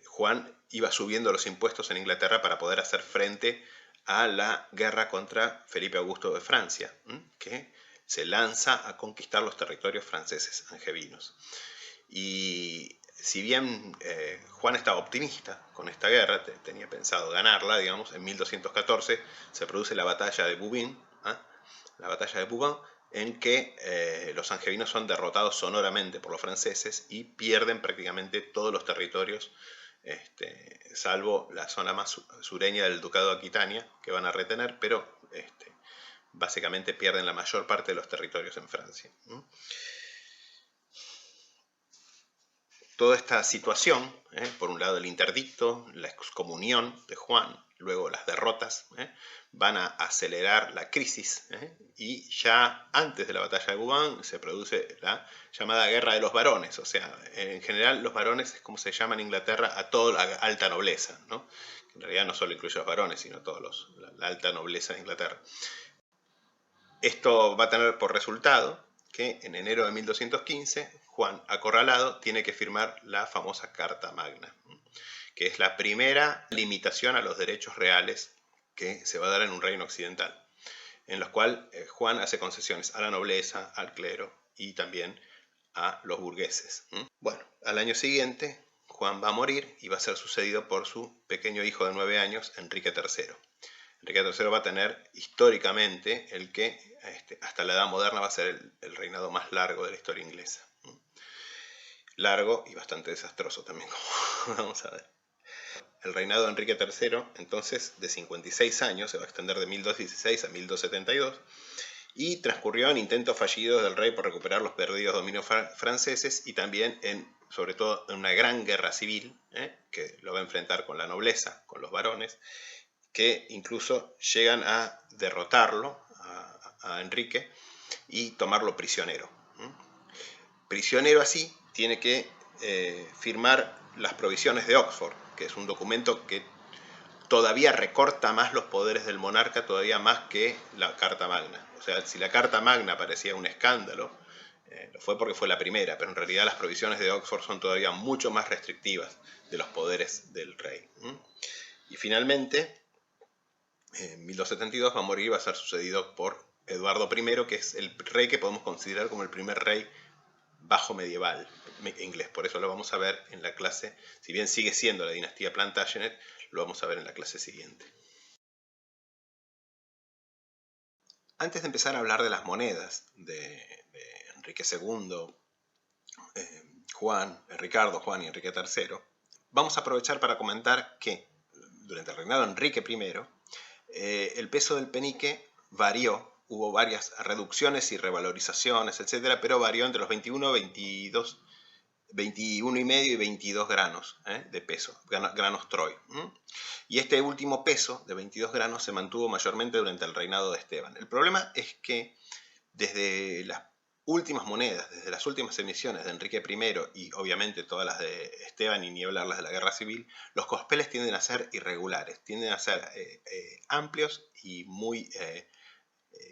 Juan iba subiendo los impuestos en Inglaterra para poder hacer frente a la guerra contra Felipe Augusto de Francia, que se lanza a conquistar los territorios franceses angevinos. Y si bien Juan estaba optimista con esta guerra, tenía pensado ganarla, digamos, en 1214 se produce la batalla de Bouvines, en que los angevinos son derrotados sonoramente por los franceses y pierden prácticamente todos los territorios, salvo la zona más sureña del ducado de Aquitania, que van a retener, pero básicamente pierden la mayor parte de los territorios en Francia. Toda esta situación, por un lado el interdicto, la excomunión de Juan, luego las derrotas, van a acelerar la crisis, y ya antes de la batalla de Bouvines se produce la llamada Guerra de los Varones. O sea, en general los varones es como se llama en Inglaterra a toda la alta nobleza, ¿no? En realidad no solo incluye a los varones, sino a toda la alta nobleza de Inglaterra. Esto va a tener por resultado que en enero de 1215, Juan, acorralado, tiene que firmar la famosa Carta Magna, que es la primera limitación a los derechos reales que se va a dar en un reino occidental, en los cuales Juan hace concesiones a la nobleza, al clero y también a los burgueses. Bueno, al año siguiente, Juan va a morir y va a ser sucedido por su pequeño hijo de 9 años, Enrique III. Enrique III va a tener históricamente el que hasta la edad moderna va a ser el reinado más largo de la historia inglesa. Largo y bastante desastroso también, como vamos a ver. El reinado de Enrique III, entonces, de 56 años, se va a extender de 1216 a 1272 y transcurrió en intentos fallidos del rey por recuperar los perdidos dominios franceses y también, sobre todo, en una gran guerra civil, que lo va a enfrentar con la nobleza, con los varones, que incluso llegan a derrotarlo, a Enrique, y tomarlo prisionero. Prisionero así, tiene que firmar las provisiones de Oxford, que es un documento que todavía recorta más los poderes del monarca, todavía más que la Carta Magna. O sea, si la Carta Magna parecía un escándalo, lo fue porque fue la primera, pero en realidad las provisiones de Oxford son todavía mucho más restrictivas de los poderes del rey. Y finalmente, en 1272 va a morir y va a ser sucedido por Eduardo I, que es el rey que podemos considerar como el primer rey bajo medieval inglés. Por eso lo vamos a ver en la clase, si bien sigue siendo la dinastía Plantagenet, lo vamos a ver en la clase siguiente. Antes de empezar a hablar de las monedas de Enrique II, Ricardo, Juan y Enrique III, vamos a aprovechar para comentar que durante el reinado de Enrique I, el peso del penique varió, hubo varias reducciones y revalorizaciones, etcétera, pero varió entre los 21 y medio y 22 granos de peso, granos Troy. Y este último peso de 22 granos se mantuvo mayormente durante el reinado de Esteban. El problema es que desde las últimas monedas, desde las últimas emisiones de Enrique I y obviamente todas las de Esteban y ni hablar las de la Guerra Civil, los cospeles tienden a ser irregulares, tienden a ser amplios y muy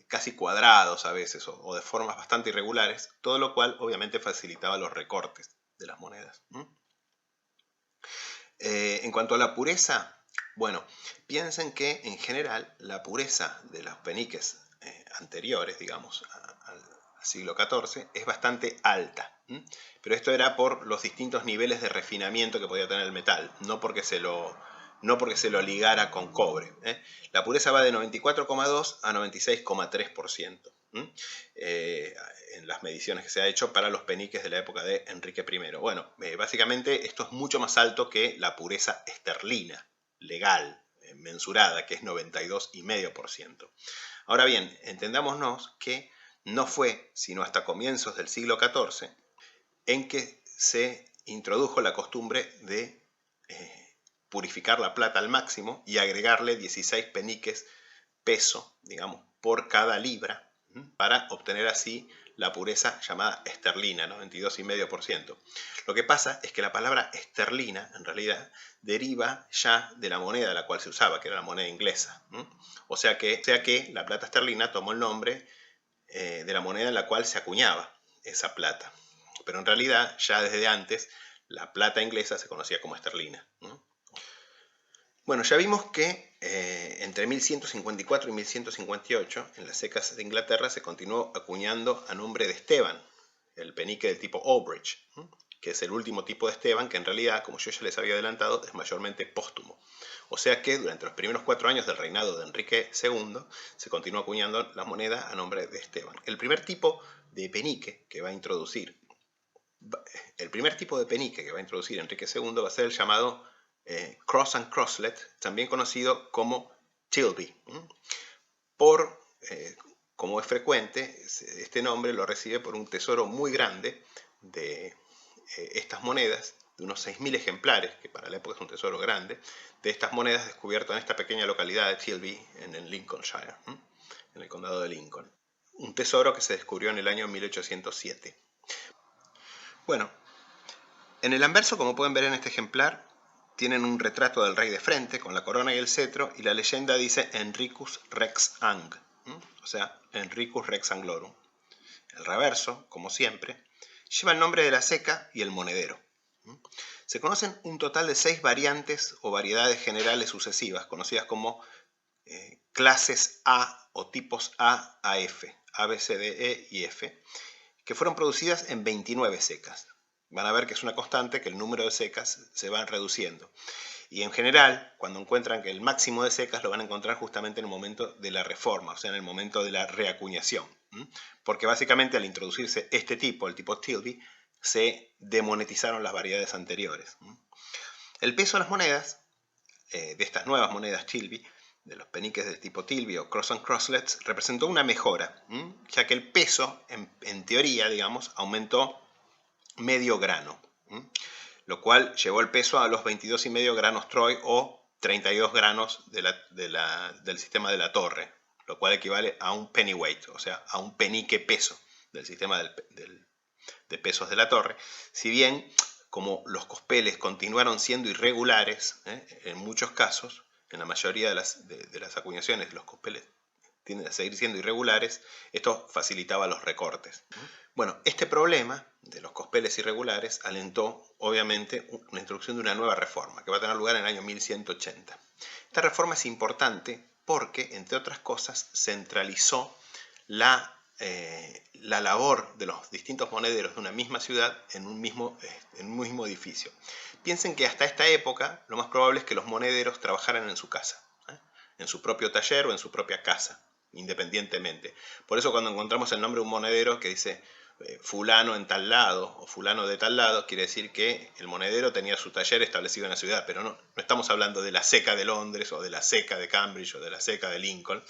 casi cuadrados a veces o de formas bastante irregulares, todo lo cual obviamente facilitaba los recortes de las monedas. En cuanto a la pureza, bueno, piensen que en general la pureza de los peniques anteriores, digamos, al siglo XIV, es bastante alta. Pero esto era por los distintos niveles de refinamiento que podía tener el metal, no porque se lo ligara con cobre. La pureza va de 94,2 a 96,3%. En las mediciones que se ha hecho para los peniques de la época de Enrique I. Bueno, básicamente esto es mucho más alto que la pureza esterlina, legal, mensurada, que es 92,5%. Ahora bien, entendámonos que no fue sino hasta comienzos del siglo XIV en que se introdujo la costumbre de purificar la plata al máximo y agregarle 16 peniques peso, digamos, por cada libra, para obtener así la pureza llamada esterlina, 92,5%. Lo que pasa es que la palabra esterlina, en realidad, deriva ya de la moneda a la cual se usaba, que era la moneda inglesa. O sea que la plata esterlina tomó el nombre de la moneda en la cual se acuñaba esa plata. Pero en realidad, ya desde antes, la plata inglesa se conocía como esterlina. Bueno, ya vimos que entre 1154 y 1158, en las secas de Inglaterra, se continuó acuñando a nombre de Esteban, el penique del tipo Albridge, que es el último tipo de Esteban, que en realidad, como yo ya les había adelantado, es mayormente póstumo. O sea que durante los primeros 4 años del reinado de Enrique II, se continuó acuñando la moneda a nombre de Esteban. El primer tipo de penique que va a introducir Enrique II va a ser el llamado cross and crosslet, también conocido como Tilby, por como es frecuente, este nombre lo recibe por un tesoro muy grande de estas monedas, de unos 6.000 ejemplares, que para la época es un tesoro grande, de estas monedas descubiertas en esta pequeña localidad de Tilby, en el Lincolnshire, en el condado de Lincoln. Un tesoro que se descubrió en el año 1807. Bueno, en el anverso, como pueden ver en este ejemplar, tienen un retrato del rey de frente, con la corona y el cetro, y la leyenda dice Henricus Rex Ang, o sea, Henricus Rex Anglorum. El reverso, como siempre, lleva el nombre de la ceca y el monedero. Se conocen un total de 6 variantes o variedades generales sucesivas, conocidas como clases A o tipos A a F, A, B, C, D, E y F, que fueron producidas en 29 secas. Van a ver que es una constante, que el número de secas se va reduciendo. Y en general, cuando encuentran que el máximo de secas lo van a encontrar justamente en el momento de la reforma, o sea, en el momento de la reacuñación. Porque básicamente al introducirse este tipo, el tipo Tilby, se demonetizaron las variedades anteriores. El peso de las monedas, de estas nuevas monedas Tilby, de los peniques del tipo Tilby o Cross and Crosslets, representó una mejora, ya que el peso, en teoría, digamos, aumentó medio grano, lo cual llevó el peso a los 22,5 granos Troy o 32 granos del sistema de la torre, lo cual equivale a un pennyweight, o sea, a un penique peso del sistema de pesos de la torre. Si bien, como los cospeles continuaron siendo irregulares, en muchos casos, en la mayoría de las acuñaciones, los cospeles tienden a seguir siendo irregulares, esto facilitaba los recortes. Bueno, este problema de los cospeles irregulares alentó, obviamente, la introducción de una nueva reforma, que va a tener lugar en el año 1180. Esta reforma es importante porque, entre otras cosas, centralizó la labor de los distintos monederos de una misma ciudad en un mismo edificio. Piensen que hasta esta época lo más probable es que los monederos trabajaran en su casa, en su propio taller o en su propia casa, independientemente. Por eso cuando encontramos el nombre de un monedero que dice fulano en tal lado o fulano de tal lado, quiere decir que el monedero tenía su taller establecido en la ciudad, pero no estamos hablando de la ceca de Londres o de la ceca de Cambridge o de la ceca de Lincoln,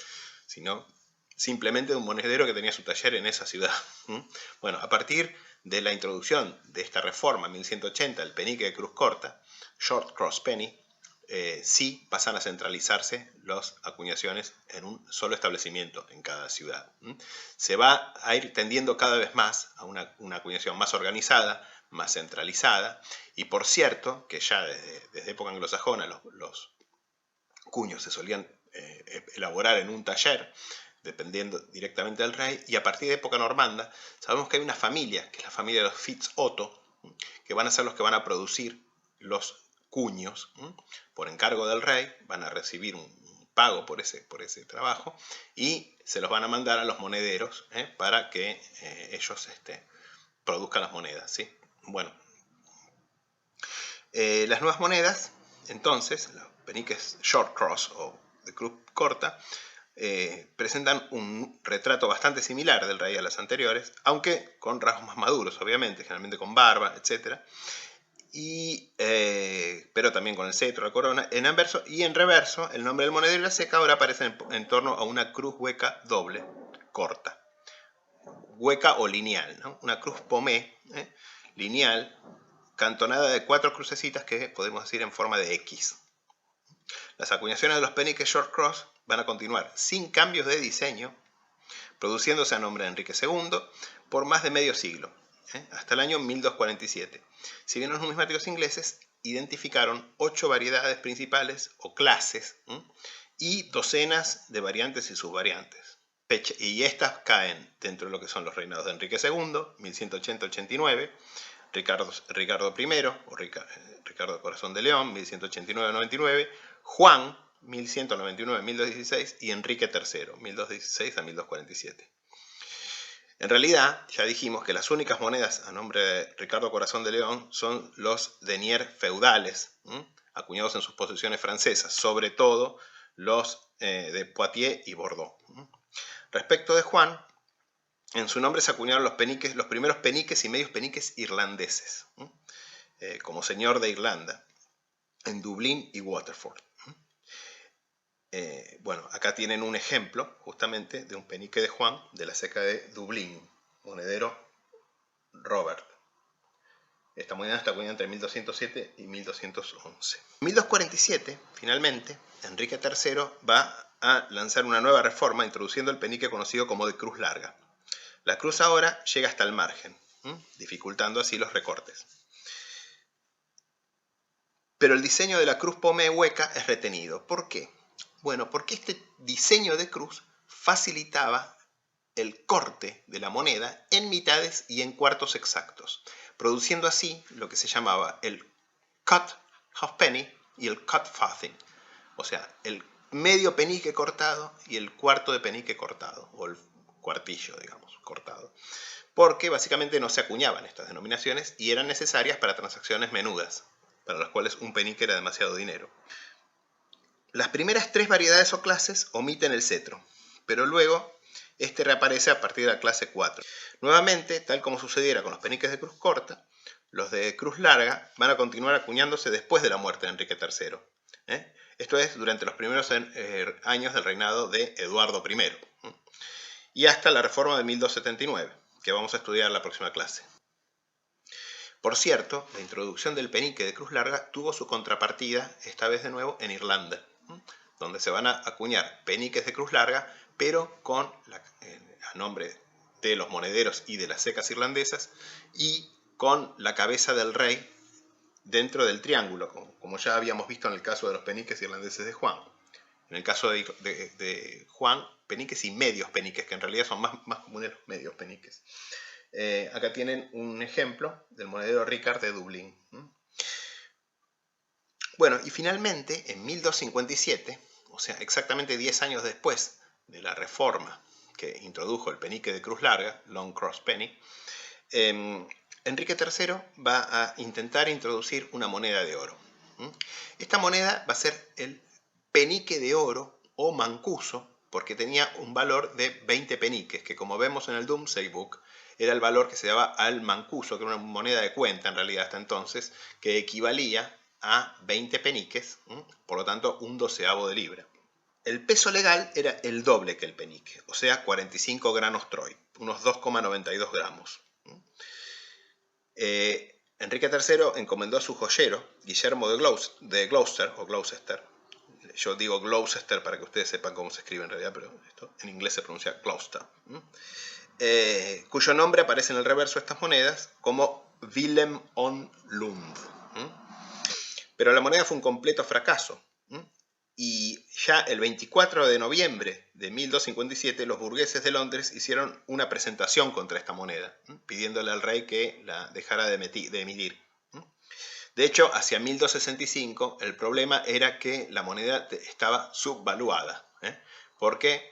sino simplemente de un monedero que tenía su taller en esa ciudad. Bueno, a partir de la introducción de esta reforma en 1180, el penique de cruz corta, Short Cross Penny, sí pasan a centralizarse las acuñaciones en un solo establecimiento en cada ciudad. Se va a ir tendiendo cada vez más a una acuñación más organizada, más centralizada, y por cierto, que ya desde época anglosajona los cuños se solían elaborar en un taller, dependiendo directamente del rey, y a partir de época normanda sabemos que hay una familia, que es la familia de los Fitz-Otto, que van a ser los que van a producir los cuños por encargo del rey, van a recibir un pago por ese trabajo y se los van a mandar a los monederos para que ellos produzcan las monedas, ¿sí? Bueno, las nuevas monedas, entonces, los peniques short cross o de cruz corta, presentan un retrato bastante similar del rey a las anteriores, aunque con rasgos más maduros, obviamente, generalmente con barba, etc. Pero también con el cetro, la corona, en anverso y en reverso, el nombre del monedero y la ceca ahora aparecen en torno a una cruz hueca doble, corta. Hueca o lineal, ¿no? Una cruz pomé, lineal, cantonada de 4 crucecitas que podemos decir en forma de X. Las acuñaciones de los peniques short cross van a continuar sin cambios de diseño, produciéndose a nombre de Enrique II por más de medio siglo, hasta el año 1247. Si bien los numismáticos ingleses identificaron 8 variedades principales o clases y docenas de variantes y subvariantes. Y estas caen dentro de lo que son los reinados de Enrique II, 1180-89, Ricardo I o Ricardo Corazón de León, 1189-99, Juan, 1199-1216 y Enrique III, 1216 a 1247. En realidad, ya dijimos que las únicas monedas a nombre de Ricardo Corazón de León son los deniers feudales, acuñados en sus posesiones francesas, sobre todo los de Poitiers y Bordeaux. Respecto de Juan, en su nombre se acuñaron los primeros peniques y medios peniques irlandeses, como señor de Irlanda, en Dublín y Waterford. Bueno, acá tienen un ejemplo justamente de un penique de Juan de la ceca de Dublín, monedero Robert. Esta moneda está acuñada entre 1207 y 1211. En 1247, finalmente, Enrique III va a lanzar una nueva reforma introduciendo el penique conocido como de cruz larga. La cruz ahora llega hasta el margen, dificultando así los recortes. Pero el diseño de la cruz pomé hueca es retenido. ¿Por qué? Bueno, porque este diseño de cruz facilitaba el corte de la moneda en mitades y en cuartos exactos, produciendo así lo que se llamaba el cut halfpenny y el cut farthing, o sea, el medio penique cortado y el cuarto de penique cortado, o el cuartillo, digamos, cortado, porque básicamente no se acuñaban estas denominaciones y eran necesarias para transacciones menudas, para las cuales un penique era demasiado dinero. Las primeras tres variedades o clases omiten el cetro, pero luego este reaparece a partir de la clase 4. Nuevamente, tal como sucediera con los peniques de cruz corta, los de cruz larga van a continuar acuñándose después de la muerte de Enrique III. Esto es, durante los primeros años del reinado de Eduardo I. Y hasta la reforma de 1279, que vamos a estudiar en la próxima clase. Por cierto, la introducción del penique de cruz larga tuvo su contrapartida, esta vez de nuevo, en Irlanda, donde se van a acuñar peniques de cruz larga, pero con a nombre de los monederos y de las cecas irlandesas, y con la cabeza del rey dentro del triángulo, como ya habíamos visto en el caso de los peniques irlandeses de Juan. En el caso de Juan, peniques y medios peniques, que en realidad son más comunes los medios peniques. Acá tienen un ejemplo del monedero Ricard de Dublín. Bueno, y finalmente, en 1257, o sea, exactamente 10 años después de la reforma que introdujo el penique de cruz larga, Long Cross Penny, Enrique III va a intentar introducir una moneda de oro. Esta moneda va a ser el penique de oro o mancuso, porque tenía un valor de 20 peniques, que como vemos en el Domesday Book, era el valor que se daba al mancuso, que era una moneda de cuenta en realidad hasta entonces, que equivalía a 20 peniques, por lo tanto un 12avo de libra. El peso legal era el doble que el penique, o sea 45 granos troy, unos 2,92 gramos. Enrique III encomendó a su joyero, Guillermo de Gloucester, yo digo Gloucester para que ustedes sepan cómo se escribe en realidad, pero esto en inglés se pronuncia Gloucester, cuyo nombre aparece en el reverso de estas monedas como Willem on Lund. Pero la moneda fue un completo fracaso. Y ya el 24 de noviembre de 1257 los burgueses de Londres hicieron una presentación contra esta moneda, pidiéndole al rey que la dejara de emitir. De hecho, hacia 1265 el problema era que la moneda estaba subvaluada, porque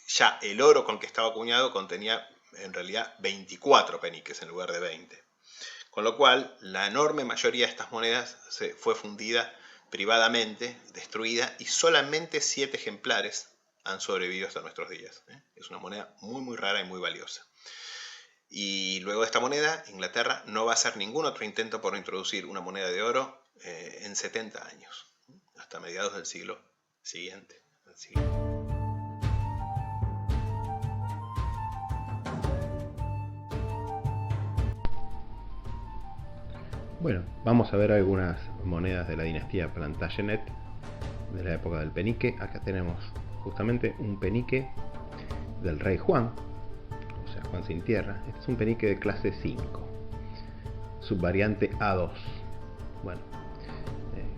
ya el oro con que estaba acuñado contenía en realidad 24 peniques en lugar de 20. Con lo cual, la enorme mayoría de estas monedas fue fundida privadamente, destruida, y solamente 7 ejemplares han sobrevivido hasta nuestros días. Es una moneda muy rara y muy valiosa. Y luego de esta moneda, Inglaterra no va a hacer ningún otro intento por introducir una moneda de oro en 70 años, hasta mediados del siglo siguiente. Bueno, vamos a ver algunas monedas de la dinastía Plantagenet de la época del penique. Acá tenemos justamente un penique del rey Juan, o sea, Juan sin tierra. Este es un penique de clase 5, subvariante A2. Bueno,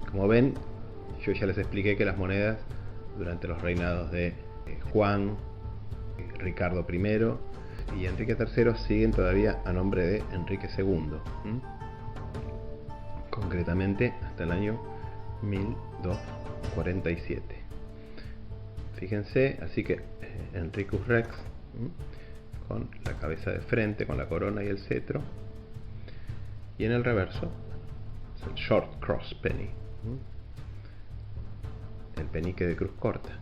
como ven, yo ya les expliqué que las monedas durante los reinados de Juan, Ricardo I y Enrique III siguen todavía a nombre de Enrique II. Concretamente hasta el año 1247. Fíjense, así que Enricus Rex, con la cabeza de frente, con la corona y el cetro, y en el reverso es el Short Cross Penny, el penique de cruz corta.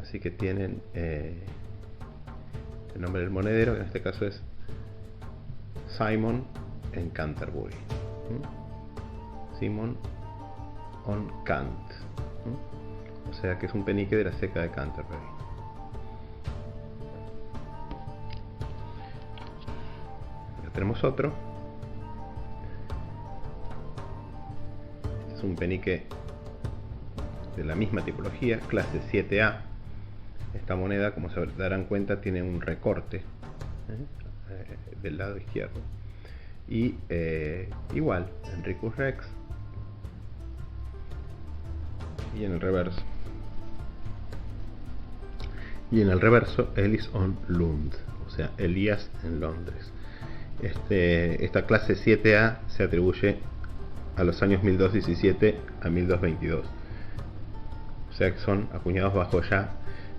Así que tienen el nombre del monedero, que en este caso es Simon en Canterbury. Simon on Cant. o sea que es un penique de la ceca de Canterbury. Acá tenemos otro. Este es un penique de la misma tipología, clase 7A. Esta moneda, como se darán cuenta, tiene un recorte del lado izquierdo. Y igual, Henricus Rex. Y en el reverso. Y en el reverso, Elis on Lund, o sea, Elías en Londres. Esta clase 7A se atribuye a los años 1217 a 1222. O sea que son acuñados bajo ya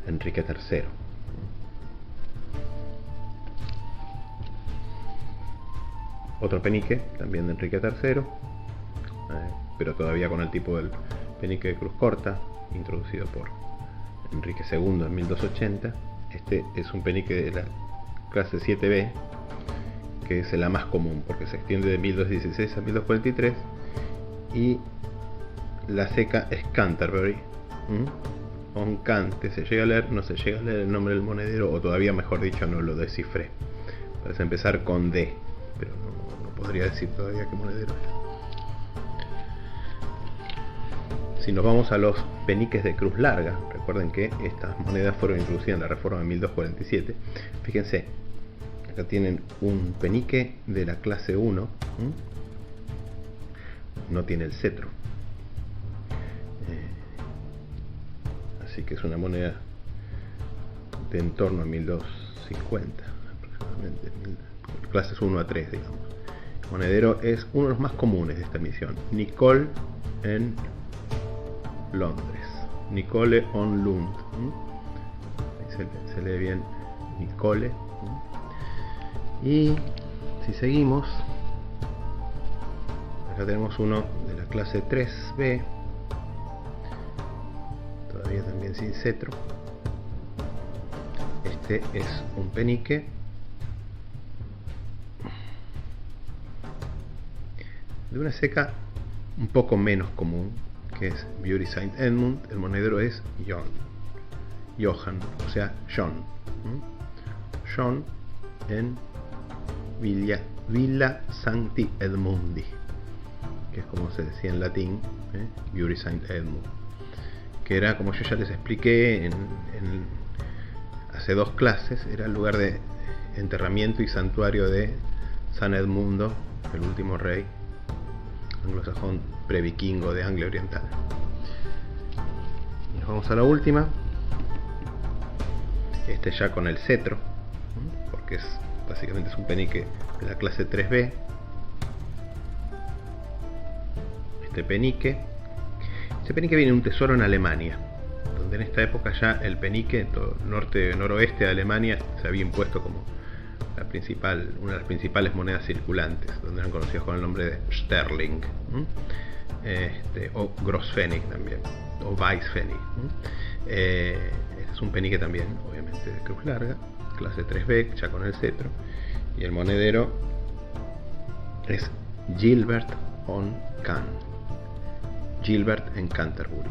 Enrique III. Otro penique, también de Enrique III, pero todavía con el tipo del penique de cruz corta, introducido por Enrique II en 1280. Este es un penique de la clase 7B, que es la más común porque se extiende de 1216 a 1243, y la ceca es Canterbury. Oncante, se llega a leer, no se llega a leer el nombre del monedero, o todavía mejor dicho no lo descifré. Parece empezar con D, pero no podría decir todavía qué monedero es. Si nos vamos a los peniques de cruz larga, recuerden que estas monedas fueron introducidas en la reforma de 1247. Fíjense, acá tienen un penique de la clase 1, no tiene el cetro, así que es una moneda de en torno a 1250 aproximadamente, clases 1 a 3, digamos. El monedero es uno de los más comunes de esta emisión, Nicole en Londres, Nicole on Lund. Ahí se lee bien Nicole. Y si seguimos, acá tenemos uno de la clase 3B, todavía también sin cetro. Este es un penique de una ceca un poco menos común, que es Bury St. Edmund. El monedero es Johann, o sea, John. John en Villa Sancti Edmundi, que es como se decía en latín, Bury St. Edmund, que era, como yo ya les expliqué hace dos clases, era el lugar de enterramiento y santuario de San Edmundo, el último rey anglosajón previkingo de Anglia Oriental. Y nos vamos a la última, ya con el cetro, porque básicamente es un penique de la clase 3B. Este penique viene de un tesoro en Alemania, donde en esta época ya el penique, todo noroeste de Alemania, se había impuesto como una de las principales monedas circulantes, donde eran conocidos con el nombre de Sterling, o Großpfennig también, o Weisspfennig. Es un penique también, obviamente, de cruz larga, clase 3B, ya con el cetro, y el monedero es Gilbert on Can, Gilbert en Canterbury.